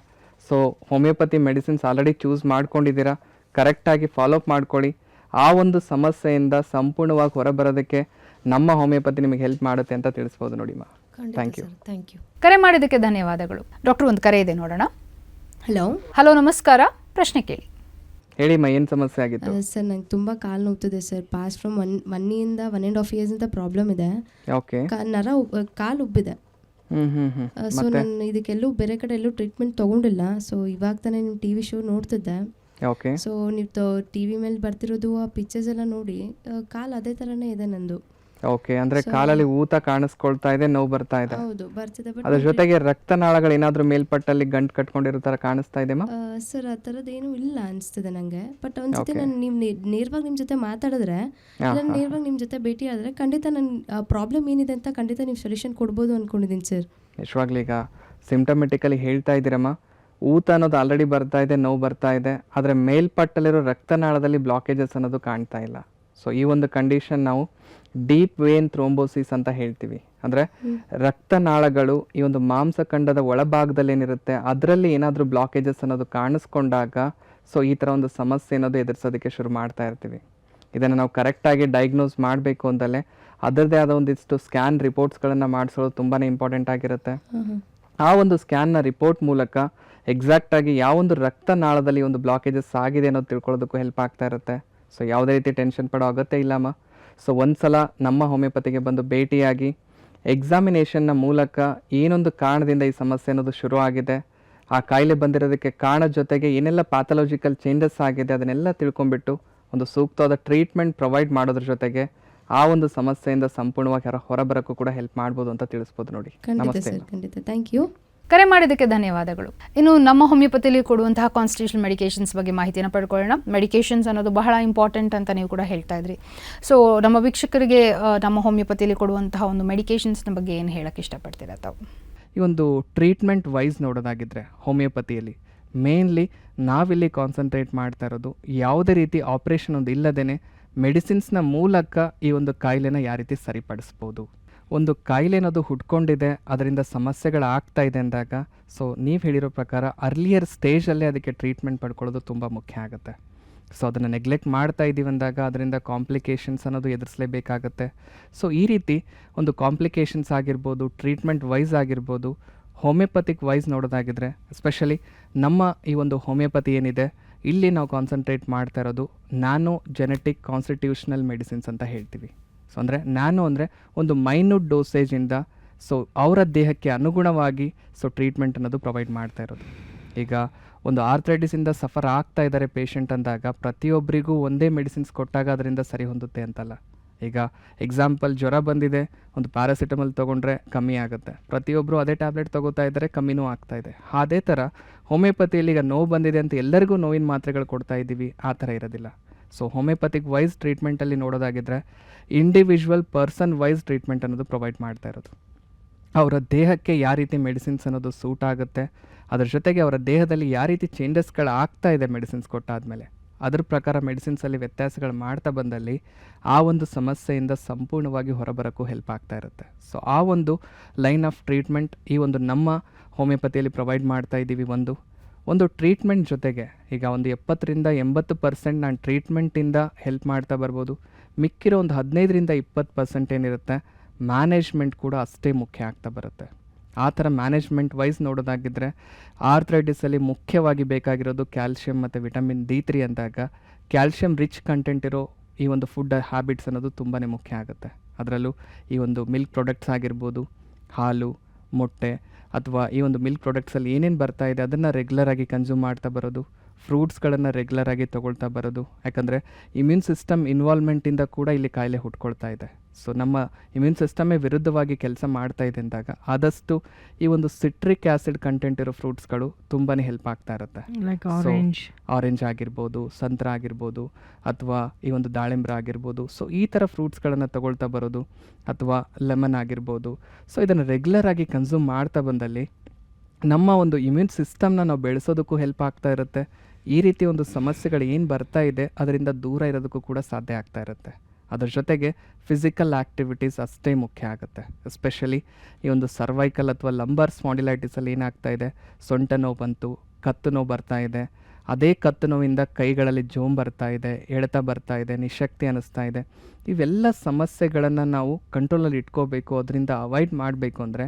So homeopathy medicines already choose ಮಾಡ್ಕೊಂಡಿದ್ದೀರಾ, ಕರೆಕ್ಟಾಗಿ ಫಾಲೋಅಪ್ ಮಾಡ್ಕೊಳ್ಳಿ. ಆ ಒಂದು ಸಮಸ್ಯೆಯಿಂದ ಸಂಪೂರ್ಣವಾಗಿ ಹೊರಬರೋದಕ್ಕೆ ನಮ್ಮ ಹೋಮಿಯೋಪತಿ ನಿಮಗೆ ಹೆಲ್ಪ್ ಮಾಡುತ್ತೆ ಅಂತ ತಿಳಿಸ್ಬೋದು ನೋಡಿ ಮಾ. Thank you. ಕರೆ ಮಾಡಿದ್ದಕ್ಕೆ ಧನ್ಯವಾದಗಳು. ಡಾಕ್ಟರ್ ಒಂದು ಕರೆ ಇದೆ, ನೋಡೋಣ. ಹಲೋ, ನಮಸ್ಕಾರ, ಪ್ರಶ್ನೆ ಕೇಳಿ. ಹೇಳಿ ಮಾ, ಏನು ಸಮಸ್ಯೆ ಆಗಿತ್ತು? ಸರ್ ನಂಗೆ ತುಂಬ ಕಾಲು ನೋವ್ತಿದೆ ಸರ್. ಪಾಸ್ಟ್ ಫ್ರಮ್ 1.5 years ಇಂದ ಪ್ರಾಬ್ಲಮ್ ಇದೆ. ಓಕೆ. ಕಾಲು ಉಬ್ಬಿದೆ. ಸೊ ನಾನು ಇದಕ್ಕೆಲ್ಲೂ ಬೇರೆ ಕಡೆ ಎಲ್ಲೂ ಟ್ರೀಟ್ಮೆಂಟ್ ತೊಗೊಂಡಿಲ್ಲ. ಸೊ ಇವಾಗ ತಾನೇ ನಿಮ್ಮ TV ಶೋ ನೋಡ್ತಿದ್ದೆ. ಓಕೆ. ಸೊ ನೀವು TV ಮೇಲೆ ಬರ್ತಿರೋದು ಆ ಪಿಕ್ಚರ್ಸ್ ಎಲ್ಲ ನೋಡಿ ಕಾಲು ಅದೇ ಥರನೇ ಇದೆ ನಂದು. ಓಕೆ, ಅಂದರೆ ಕಾಲಲ್ಲಿ ಊತ ಕಾಣಿಸ್ಕೊಳ್ತಾ ಇದೆ, ನೋವು ಬರ್ತಾ ಇದೆ. ಹೌದು, ಬರ್ತಿದೆ. ಅದ್ರ ಜೊತೆಗೆ ರಕ್ತನಾಳಗಳು ಏನಾದರೂ ಮೇಲ್ಪಟ್ಟಲ್ಲಿ ಗಂಟು ಕಟ್ಕೊಂಡಿರೋ ಥರ ಕಾಣಿಸ್ತಾ ಇದೆ ಮಾ? ಸರ್ ಆ ಥರದ್ದೇನು ಇಲ್ಲ ಅನಿಸ್ತಿದೆ ನನಗೆ. ಬಟ್ ಒಂದ್ಸತಿ ನಾನು ನೀವು ನೇರವಾಗಿ ನಿಮ್ಮ ಜೊತೆ ಮಾತಾಡಿದ್ರೆ, ನಾನು ನೇರವಾಗಿ ನಿಮ್ಮ ಜೊತೆ ಭೇಟಿ ಆದರೆ ಖಂಡಿತ ನನ್ನ ಪ್ರಾಬ್ಲಮ್ ಏನಿದೆ ಅಂತ ಖಂಡಿತ ನೀವು ಸೊಲ್ಯೂಷನ್ ಕೊಡ್ಬೋದು ಅಂದ್ಕೊಂಡಿದ್ದೀನಿ ಸರ್. ನಿಜವಾಗ್ಲೂ ಈಗ ಸಿಂಪ್ಟಮೆಟಿಕಲಿ ಹೇಳ್ತಾ ಇದ್ದೀರಮ್ಮ, ಊತ ಅನ್ನೋದು ಆಲ್ರೆಡಿ ಬರ್ತಾ ಇದೆ, ನೋವು ಬರ್ತಾ ಇದೆ, ಆದರೆ ಮೇಲ್ಪಟ್ಟಲ್ಲಿರೋ ರಕ್ತನಾಳದಲ್ಲಿ ಬ್ಲಾಕೇಜಸ್ ಅನ್ನೋದು ಕಾಣ್ತಾ ಇಲ್ಲ. ಸೊ ಈ ಒಂದು ಕಂಡೀಷನ್ ನಾವು ಡೀಪ್ ವೇನ್ ಥ್ರೋಂಬೋಸಿಸ್ ಅಂತ ಹೇಳ್ತೀವಿ. ಅಂದರೆ ರಕ್ತನಾಳಗಳು ಈ ಒಂದು ಮಾಂಸಖಂಡದ ಒಳಭಾಗದಲ್ಲಿ ಏನಿರುತ್ತೆ ಅದರಲ್ಲಿ ಏನಾದರೂ ಬ್ಲಾಕೇಜಸ್ ಅನ್ನೋದು ಕಾಣಿಸ್ಕೊಂಡಾಗ ಸೊ ಈ ಥರ ಒಂದು ಸಮಸ್ಯೆ ಅನ್ನೋದು ಎದುರಿಸೋದಕ್ಕೆ ಶುರು ಮಾಡ್ತಾ ಇರ್ತೀವಿ. ಇದನ್ನು ನಾವು ಕರೆಕ್ಟಾಗಿ ಡಯಾಗ್ನೋಸ್ ಮಾಡಬೇಕು ಅಂತಲೇ ಅದರದ್ದೇ ಆದ ಒಂದಿಷ್ಟು ಸ್ಕ್ಯಾನ್ ರಿಪೋರ್ಟ್ಸ್ಗಳನ್ನು ಮಾಡಿಸೋದು ತುಂಬಾ ಇಂಪಾರ್ಟೆಂಟ್ ಆಗಿರುತ್ತೆ. ಆ ಒಂದು ಸ್ಕ್ಯಾನ್ನ ರಿಪೋರ್ಟ್ ಮೂಲಕ ಎಕ್ಸಾಕ್ಟಾಗಿ ಯಾವೊಂದು ರಕ್ತನಾಳದಲ್ಲಿ ಒಂದು ಬ್ಲಾಕೇಜಸ್ ಆಗಿದೆ ಅನ್ನೋದು ತಿಳ್ಕೊಳ್ಳೋದಕ್ಕೂ ಹೆಲ್ಪ್ ಆಗ್ತಾ ಇರುತ್ತೆ. ಸೊ ಯಾವುದೇ ರೀತಿ ಟೆನ್ಷನ್ ಪಡೋ ಅಗತ್ಯ ಇಲ್ಲಮ್ಮ. ಸೊ ಒಂದು ಸಲ ನಮ್ಮ ಹೋಮಿಯೋಪತಿಗೆ ಬಂದು ಭೇಟಿಯಾಗಿ ಎಕ್ಸಾಮಿನೇಷನ್ನ ಮೂಲಕ ಏನೊಂದು ಕಾರಣದಿಂದ ಈ ಸಮಸ್ಯೆ ಅನ್ನೋದು ಶುರು ಆಗಿದೆ, ಆ ಕಾಯಿಲೆ ಬಂದಿರೋದಕ್ಕೆ ಕಾರಣದ ಜೊತೆಗೆ ಏನೆಲ್ಲ ಪ್ಯಾಥಾಲಜಿಕಲ್ ಚೇಂಜಸ್ ಆಗಿದೆ ಅದನ್ನೆಲ್ಲ ತಿಳ್ಕೊಂಬಿಟ್ಟು ಒಂದು ಸೂಕ್ತವಾದ ಟ್ರೀಟ್ಮೆಂಟ್ ಪ್ರೊವೈಡ್ ಮಾಡೋದ್ರ ಜೊತೆಗೆ ಆ ಒಂದು ಸಮಸ್ಯೆಯಿಂದ ಸಂಪೂರ್ಣವಾಗಿ ಹೊರಬರೋಕ್ಕೂ ಕೂಡ ಹೆಲ್ಪ್ ಮಾಡ್ಬೋದು ಅಂತ ತಿಳಿಸ್ಬೋದು ನೋಡಿ. ಖಂಡಿತ ನಮಸ್ತೆ. ಸರ್, ಖಂಡಿತ. Thank you. ಕರೆ ಮಾಡಿದ್ದಕ್ಕೆ ಧನ್ಯವಾದಗಳು. ಇನ್ನು ನಮ್ಮ ಹೋಮಿಯೋಪತಿಲಿ ಕೊಡುವಂತಹ ಕಾನ್ಸ್ಟಿಟ್ಯೂಷನ್ ಮೆಡಿಕೇಷನ್ಸ್ ಬಗ್ಗೆ ಮಾಹಿತಿಯನ್ನು ಪಡ್ಕೊಳ್ಳೋಣ. ಮೆಡಿಕೇಷನ್ಸ್ ಅನ್ನೋದು ಬಹಳ ಇಂಪಾರ್ಟೆಂಟ್ ಅಂತ ನೀವು ಕೂಡ ಹೇಳ್ತಾ ಇದ್ರಿ. ಸೊ ನಮ್ಮ ವೀಕ್ಷಕರಿಗೆ ನಮ್ಮ ಹೋಮಿಯೋಪತಿಲಿ ಕೊಡುವಂತಹ ಒಂದು ಮೆಡಿಕೇಷನ್ಸ್ನ ಬಗ್ಗೆ ಏನು ಹೇಳಕ್ಕೆ ಇಷ್ಟಪಡ್ತೀರಾ ತಾವು? ಈ ಒಂದು ಟ್ರೀಟ್ಮೆಂಟ್ ವೈಸ್ ನೋಡೋದಾಗಿದ್ದರೆ ಹೋಮಿಯೋಪತಿಯಲ್ಲಿ ಮೇನ್ಲಿ ನಾವಿಲ್ಲಿ ಕಾನ್ಸಂಟ್ರೇಟ್ ಮಾಡ್ತಾ ಇರೋದು ಯಾವುದೇ ರೀತಿ ಆಪ್ರೇಷನ್ ಒಂದು ಇಲ್ಲದೇ ಮೆಡಿಸಿನ್ಸ್ನ ಮೂಲಕ ಈ ಒಂದು ಕಾಯಿಲೆನ ಯಾವ ರೀತಿ ಸರಿಪಡಿಸ್ಬೋದು. ಒಂದು ಕಾಯಿಲೆ ಅನ್ನೋದು ಹುಟ್ಕೊಂಡಿದೆ, ಅದರಿಂದ ಸಮಸ್ಯೆಗಳಾಗ್ತಾ ಇದೆ ಅಂದಾಗ ಸೊ ನೀವು ಹೇಳಿರೋ ಪ್ರಕಾರ ಅರ್ಲಿಯರ್ ಸ್ಟೇಜಲ್ಲೇ ಅದಕ್ಕೆ ಟ್ರೀಟ್ಮೆಂಟ್ ಪಡ್ಕೊಳ್ಳೋದು ತುಂಬ ಮುಖ್ಯ ಆಗುತ್ತೆ. ಸೊ ಅದನ್ನು ನೆಗ್ಲೆಕ್ಟ್ ಮಾಡ್ತಾ ಇದ್ದೀವಿ ಅಂದಾಗ ಅದರಿಂದ ಕಾಂಪ್ಲಿಕೇಶನ್ಸ್ ಅನ್ನೋದು ಎದುರಿಸಲೇಬೇಕಾಗತ್ತೆ. ಸೊ ಈ ರೀತಿ ಒಂದು ಕಾಂಪ್ಲಿಕೇಶನ್ಸ್ ಆಗಿರ್ಬೋದು, ಟ್ರೀಟ್ಮೆಂಟ್ ವೈಸ್ ಆಗಿರ್ಬೋದು, ಹೋಮಿಯೋಪತಿಕ್ ವೈಸ್ ನೋಡೋದಾಗಿದ್ದರೆ ಎಸ್ಪೆಷಲಿ ನಮ್ಮ ಈ ಒಂದು ಹೋಮಿಯೋಪತಿ ಏನಿದೆ ಇಲ್ಲಿ ನಾವು ಕಾನ್ಸಂಟ್ರೇಟ್ ಮಾಡ್ತಾ ಇರೋದು ನ್ಯಾನೋ ಜೆನೆಟಿಕ್ ಕಾನ್ಸ್ಟಿಟ್ಯೂಷನಲ್ ಮೆಡಿಸಿನ್ಸ್ ಅಂತ ಹೇಳ್ತೀವಿ. ಸೊ ಅಂದರೆ ನ್ಯಾನೋ ಅಂದರೆ ಒಂದು ಮೈನ್ಯೂಟ್ ಡೋಸೇಜಿಂದ ಸೊ ಅವರ ದೇಹಕ್ಕೆ ಅನುಗುಣವಾಗಿ ಸೊ ಟ್ರೀಟ್ಮೆಂಟ್ ಅನ್ನೋದು ಪ್ರೊವೈಡ್ ಮಾಡ್ತಾ ಇರೋದು. ಈಗ ಒಂದು ಆರ್ಥ್ರೈಟಿಸಿಂದ ಸಫರ್ ಆಗ್ತಾ ಇದ್ದಾರೆ ಪೇಷಂಟ್ ಅಂದಾಗ ಪ್ರತಿಯೊಬ್ಬರಿಗೂ ಒಂದೇ ಮೆಡಿಸಿನ್ಸ್ ಕೊಟ್ಟಾಗ ಅದರಿಂದ ಸರಿ ಹೊಂದುತ್ತೆ ಅಂತಲ್ಲ. ಈಗ ಎಕ್ಸಾಂಪಲ್ ಜ್ವರ ಬಂದಿದೆ, ಒಂದು ಪ್ಯಾರಾಸಿಟಮಲ್ ತೊಗೊಂಡ್ರೆ ಕಮ್ಮಿ ಆಗುತ್ತೆ, ಪ್ರತಿಯೊಬ್ಬರು ಅದೇ ಟ್ಯಾಬ್ಲೆಟ್ ತೊಗೋತಾ ಇದ್ದಾರೆ, ಕಮ್ಮಿನೂ ಆಗ್ತಾ ಇದೆ. ಅದೇ ಥರ ಹೋಮಿಯೋಪತಿಯಲ್ಲಿ ಈಗ ನೋವು ಬಂದಿದೆ ಅಂತ ಎಲ್ಲರಿಗೂ ನೋವಿನ ಮಾತ್ರೆಗಳು ಕೊಡ್ತಾ ಇದ್ದೀವಿ, ಆ ಥರ ಇರೋದಿಲ್ಲ. ಸೊ ಹೋಮಿಯೋಪತಿಕ್ ವೈಸ್ ಟ್ರೀಟ್ಮೆಂಟಲ್ಲಿ ನೋಡೋದಾಗಿದ್ದರೆ ಇಂಡಿವಿಜುವಲ್ ಪರ್ಸನ್ ವೈಸ್ ಟ್ರೀಟ್ಮೆಂಟ್ ಅನ್ನೋದು ಪ್ರೊವೈಡ್ ಮಾಡ್ತಾ ಇರೋದು. ಅವರ ದೇಹಕ್ಕೆ ಯಾವ ರೀತಿ ಮೆಡಿಸಿನ್ಸ್ ಅನ್ನೋದು ಸೂಟ್ ಆಗುತ್ತೆ, ಅದ್ರ ಜೊತೆಗೆ ಅವರ ದೇಹದಲ್ಲಿ ಯಾವ ರೀತಿ ಚೇಂಜಸ್ಗಳು ಆಗ್ತಾ ಇದೆ ಮೆಡಿಸಿನ್ಸ್ ಕೊಟ್ಟಾದಮೇಲೆ ಅದ್ರ ಪ್ರಕಾರ ಮೆಡಿಸಿನ್ಸಲ್ಲಿ ವ್ಯತ್ಯಾಸಗಳು ಮಾಡ್ತಾ ಬಂದಲ್ಲಿ ಆ ಒಂದು ಸಮಸ್ಯೆಯಿಂದ ಸಂಪೂರ್ಣವಾಗಿ ಹೊರಬರೋಕ್ಕೂ ಹೆಲ್ಪ್ ಆಗ್ತಾ ಇರುತ್ತೆ. ಸೊ ಆ ಒಂದು ಲೈನ್ ಆಫ್ ಟ್ರೀಟ್ಮೆಂಟ್ ಈ ಒಂದು ನಮ್ಮ ಹೋಮಿಯೋಪತಿಯಲ್ಲಿ ಪ್ರೊವೈಡ್ ಮಾಡ್ತಾ ಇದ್ದೀವಿ. ಒಂದು ಟ್ರೀಟ್ಮೆಂಟ್ ಜೊತೆಗೆ ಈಗ ಒಂದು 70-80% ನಾನು ಟ್ರೀಟ್ಮೆಂಟಿಂದ ಹೆಲ್ಪ್ ಮಾಡ್ತಾ ಬರ್ಬೋದು. ಮಿಕ್ಕಿರೋ ಒಂದು 15-20% ಏನಿರುತ್ತೆ ಮ್ಯಾನೇಜ್ಮೆಂಟ್ ಕೂಡ ಅಷ್ಟೇ ಮುಖ್ಯ ಆಗ್ತಾ ಬರುತ್ತೆ. ಆ ಥರ ಮ್ಯಾನೇಜ್ಮೆಂಟ್ ವೈಸ್ ನೋಡೋದಾಗಿದ್ದರೆ ಆರ್ಥ್ರೈಟಿಸಲ್ಲಿ ಮುಖ್ಯವಾಗಿ ಬೇಕಾಗಿರೋದು ಕ್ಯಾಲ್ಶಿಯಂ ಮತ್ತು ವಿಟಮಿನ್ D3 ಅಂದಾಗ ಕ್ಯಾಲ್ಶಿಯಂ ರಿಚ್ ಕಂಟೆಂಟ್ ಇರೋ ಈ ಒಂದು ಫುಡ್ ಹ್ಯಾಬಿಟ್ಸ್ ಅನ್ನೋದು ತುಂಬಾ ಮುಖ್ಯ ಆಗುತ್ತೆ. ಅದರಲ್ಲೂ ಈ ಒಂದು ಮಿಲ್ಕ್ ಪ್ರಾಡಕ್ಟ್ಸ್ ಆಗಿರ್ಬೋದು, ಹಾಲು, ಮೊಟ್ಟೆ ಅಥವಾ ಈ ಒಂದು ಮಿಲ್ಕ್ ಪ್ರಾಡಕ್ಟ್ಸಲ್ಲಿ ಏನೇನು ಬರ್ತಾ ಇದೆ ಅದನ್ನು ರೆಗ್ಯುಲರಾಗಿ ಕನ್ಸ್ಯೂಮ್ ಮಾಡ್ತಾ ಬರೋದು, ಫ್ರೂಟ್ಸ್ಗಳನ್ನು ರೆಗ್ಯುಲರಾಗಿ ತೊಗೊಳ್ತಾ ಬರೋದು. ಯಾಕಂದರೆ ಇಮ್ಯೂನ್ ಸಿಸ್ಟಮ್ ಇನ್ವಾಲ್ವ್ಮೆಂಟಿಂದ ಕೂಡ ಇಲ್ಲಿ ಕಾಯಿಲೆ ಹುಟ್ಕೊಳ್ತಾ ಇದೆ. ಸೊ ನಮ್ಮ ಇಮ್ಯೂನ್ ಸಿಸ್ಟಮೇ ವಿರುದ್ಧವಾಗಿ ಕೆಲಸ ಮಾಡ್ತಾ ಇದೆ ಅಂದಾಗ ಆದಷ್ಟು ಈ ಒಂದು ಸಿಟ್ರಿಕ್ ಆ್ಯಸಿಡ್ ಕಂಟೆಂಟ್ ಇರೋ ಫ್ರೂಟ್ಸ್ಗಳು ತುಂಬಾ ಹೆಲ್ಪ್ ಆಗ್ತಾ ಇರುತ್ತೆ. ಆರೆಂಜ್ ಆಗಿರ್ಬೋದು, ಸಂತ್ರ ಆಗಿರ್ಬೋದು, ಅಥವಾ ಈ ಒಂದು ದಾಳಿಂಬ್ರ ಆಗಿರ್ಬೋದು. ಸೊ ಈ ಥರ ಫ್ರೂಟ್ಸ್ಗಳನ್ನು ತಗೊಳ್ತಾ ಬರೋದು, ಅಥವಾ ಲೆಮನ್ ಆಗಿರ್ಬೋದು. ಸೊ ಇದನ್ನು ರೆಗ್ಯುಲರಾಗಿ ಕನ್ಸ್ಯೂಮ್ ಮಾಡ್ತಾ ಬಂದಲ್ಲಿ ನಮ್ಮ ಒಂದು ಇಮ್ಯೂನ್ ಸಿಸ್ಟಮ್ನ ನಾವು ಬೆಳೆಸೋದಕ್ಕೂ ಹೆಲ್ಪ್ ಆಗ್ತಾ ಇರುತ್ತೆ. ಈ ರೀತಿ ಒಂದು ಸಮಸ್ಯೆಗಳು ಏನು ಬರ್ತಾ ಇದೆ ಅದರಿಂದ ದೂರ ಇರೋದಕ್ಕೂ ಕೂಡ ಸಾಧ್ಯ ಆಗ್ತಾ ಇರುತ್ತೆ. ಅದರ ಜೊತೆಗೆ ಫಿಸಿಕಲ್ ಆ್ಯಕ್ಟಿವಿಟೀಸ್ ಅಷ್ಟೇ ಮುಖ್ಯ ಆಗುತ್ತೆ. ಎಸ್ಪೆಷಲಿ ಈ ಒಂದು ಸರ್ವೈಕಲ್ ಅಥವಾ ಲಂಬರ್ ಸ್ಪಾಂಡಿಲೈಟಿಸಲ್ಲಿ ಏನಾಗ್ತಾ ಇದೆ, ಸೊಂಟ ನೋವು ಬಂತು, ಕತ್ತು ನೋವು ಬರ್ತಾ ಇದೆ, ಅದೇ ಕತ್ತು ನೋವಿಂದ ಕೈಗಳಲ್ಲಿ ಜೋಮ್ ಬರ್ತಾ ಇದೆ, ಎಳೆತ ಬರ್ತಾ ಇದೆ, ನಿಶಕ್ತಿ ಅನ್ನಿಸ್ತಾ ಇದೆ. ಇವೆಲ್ಲ ಸಮಸ್ಯೆಗಳನ್ನು ನಾವು ಕಂಟ್ರೋಲಲ್ಲಿ ಇಟ್ಕೋಬೇಕು. ಅದರಿಂದ ಅವಾಯ್ಡ್ ಮಾಡಬೇಕು ಅಂದರೆ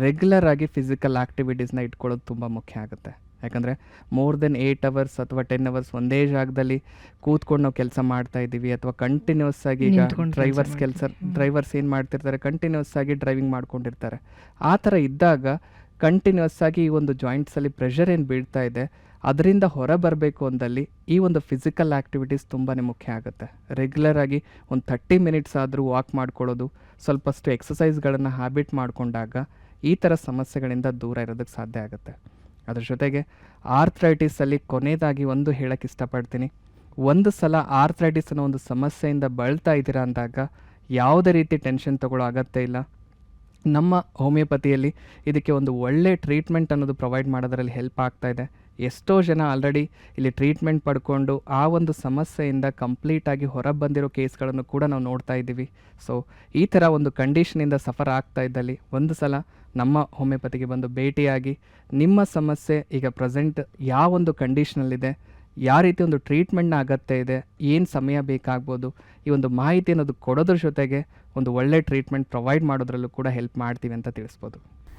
ರೆಗ್ಯುಲರ್ ಆಗಿ ಫಿಸಿಕಲ್ ಆ್ಯಕ್ಟಿವಿಟೀಸ್ನ ಇಟ್ಕೊಳ್ಳೋದು ತುಂಬ ಮುಖ್ಯ ಆಗುತ್ತೆ. ಯಾಕಂದರೆ ಮೋರ್ ದೆನ್ 8 hours ಅಥವಾ 10 hours ಒಂದೇ ಜಾಗದಲ್ಲಿ ಕೂತ್ಕೊಂಡು ನಾವು ಕೆಲಸ ಮಾಡ್ತಾ ಇದ್ದೀವಿ, ಅಥವಾ ಕಂಟಿನ್ಯೂಸ್ ಆಗಿ ಈಗ ಡ್ರೈವರ್ಸ್ ಏನು ಮಾಡ್ತಿರ್ತಾರೆ, ಕಂಟಿನ್ಯೂಸ್ ಆಗಿ ಡ್ರೈವಿಂಗ್ ಮಾಡ್ಕೊಂಡಿರ್ತಾರೆ. ಆ ಥರ ಇದ್ದಾಗ ಕಂಟಿನ್ಯೂಸ್ ಆಗಿ ಈ ಒಂದು ಜಾಯಿಂಟ್ಸಲ್ಲಿ ಪ್ರೆಷರ್ ಏನು ಬೀಳ್ತಾ ಇದೆ ಅದರಿಂದ ಹೊರ ಬರಬೇಕು ಅಂದಲ್ಲಿ ಈ ಒಂದು ಫಿಸಿಕಲ್ ಆ್ಯಕ್ಟಿವಿಟೀಸ್ ತುಂಬಾ ಮುಖ್ಯ ಆಗುತ್ತೆ. ರೆಗ್ಯುಲರಾಗಿ ಒಂದು 30 minutes ಆದರೂ ವಾಕ್ ಮಾಡ್ಕೊಳ್ಳೋದು, ಸ್ವಲ್ಪಷ್ಟು ಎಕ್ಸಸೈಸ್ಗಳನ್ನು ಹ್ಯಾಬಿಟ್ ಮಾಡಿಕೊಂಡಾಗ ಈ ಥರ ಸಮಸ್ಯೆಗಳಿಂದ ದೂರ ಇರೋದಕ್ಕೆ ಸಾಧ್ಯ ಆಗುತ್ತೆ. ಅದ್ರ ಜೊತೆಗೆ ಆರ್ಥ್ರೈಟಿಸಲ್ಲಿ ಕೊನೆಯದಾಗಿ ಒಂದು ಹೇಳಕ್ಕೆ ಇಷ್ಟಪಡ್ತೀನಿ, ಒಂದು ಸಲ ಆರ್ಥ್ರೈಟಿಸ್ ಅನ್ನೋ ಒಂದು ಸಮಸ್ಯೆಯಿಂದ ಬಳಲ್ತಾ ಇದ್ದೀರಾ ಅಂದಾಗ ಯಾವುದೇ ರೀತಿ ಟೆನ್ಷನ್ ತಗೊಳ್ಳೋ ಅಗತ್ಯ ಇಲ್ಲ. ನಮ್ಮ ಹೋಮಿಯೋಪತಿಯಲ್ಲಿ ಇದಕ್ಕೆ ಒಂದು ಒಳ್ಳೆ ಟ್ರೀಟ್ಮೆಂಟ್ ಅನ್ನೋದು ಪ್ರೊವೈಡ್ ಮಾಡೋದರಲ್ಲಿ ಹೆಲ್ಪ್ ಆಗ್ತಾ ಇದೆ. ಎಷ್ಟೋ ಜನ ಆಲ್ರೆಡಿ ಇಲ್ಲಿ ಟ್ರೀಟ್ಮೆಂಟ್ ಪಡ್ಕೊಂಡು ಆ ಒಂದು ಸಮಸ್ಯೆಯಿಂದ ಕಂಪ್ಲೀಟಾಗಿ ಹೊರ ಬಂದಿರೋ ಕೇಸ್ಗಳನ್ನು ಕೂಡ ನಾವು ನೋಡ್ತಾ ಇದ್ದೀವಿ. ಸೊ ಈ ಥರ ಒಂದು ಕಂಡೀಷನಿಂದ ಸಫರ್ ಆಗ್ತಾ ಇದ್ದಲ್ಲಿ ಒಂದು ಸಲ ನಮ್ಮ ಹೋಮಿಯೋಪತಿಗೆ ಬಂದು ಭೇಟಿಯಾಗಿ ನಿಮ್ಮ ಸಮಸ್ಯೆ ಈಗ ಪ್ರೆಸೆಂಟ್ ಯಾವ ಒಂದು ಕಂಡೀಷನಲ್ಲಿದೆ, ಯಾವ ರೀತಿ ಒಂದು ಟ್ರೀಟ್ಮೆಂಟ್ನ ಅಗತ್ಯ ಇದೆ, ಏನು ಸಮಯ ಬೇಕಾಗ್ಬೋದು, ಈ ಒಂದು ಮಾಹಿತಿ ಅನ್ನೋದು ಕೊಡೋದ್ರ ಜೊತೆಗೆ ಒಂದು ಒಳ್ಳೆ ಟ್ರೀಟ್ಮೆಂಟ್ ಪ್ರೊವೈಡ್ ಮಾಡೋದ್ರಲ್ಲೂ ಕೂಡ ಹೆಲ್ಪ್ ಮಾಡ್ತೀವಿ ಅಂತ ತಿಳಿಸ್ಬೋದು.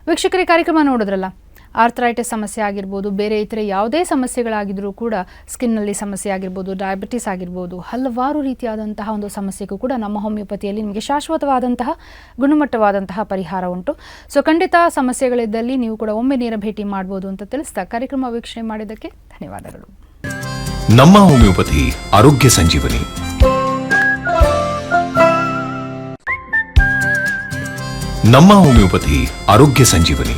ವೀಕ್ಷಕರೇ, ಕಾರ್ಯಕ್ರಮ ನೋಡಿದ್ರಲ್ಲ, ಆರ್ಥರೈಟಿಸ್ ಸಮಸ್ಯೆ ಆಗಿರ್ಬೋದು, ಬೇರೆ ಇತರೆ ಯಾವುದೇ ಸಮಸ್ಯೆಗಳಾಗಿದ್ರೂ ಕೂಡ, ಸ್ಕಿನ್ನಲ್ಲಿ ಸಮಸ್ಯೆ ಆಗಿರ್ಬೋದು, ಡಯಾಬಿಟಿಸ್ ಆಗಿರ್ಬೋದು, ಹಲವಾರು ರೀತಿಯಾದಂತಹ ಒಂದು ಸಮಸ್ಯೆಗೂ ಕೂಡ ನಮ್ಮ ಹೋಮಿಯೋಪತಿಯಲ್ಲಿ ನಿಮಗೆ ಶಾಶ್ವತವಾದಂತಹ ಗುಣಮಟ್ಟವಾದಂತಹ ಪರಿಹಾರ ಉಂಟು. ಸೊ ಖಂಡಿತ ಸಮಸ್ಯೆಗಳಿದ್ದಲ್ಲಿ ನೀವು ಕೂಡ ಒಮ್ಮೆ ನೇರ ಭೇಟಿ ಮಾಡ್ಬೋದು ಅಂತ ತಿಳಿಸ್ತಾ ಕಾರ್ಯಕ್ರಮ ವೀಕ್ಷಣೆ ಮಾಡಿದ್ದಕ್ಕೆ ಧನ್ಯವಾದಗಳು. ನಮ್ಮ ಹೋಮಿಯೋಪತಿ ಆರೋಗ್ಯ ಸಂಜೀವನಿ. ನಮ್ಮ ಹೋಮಿಯೋಪತಿ ಆರೋಗ್ಯ ಸಂಜೀವನಿ.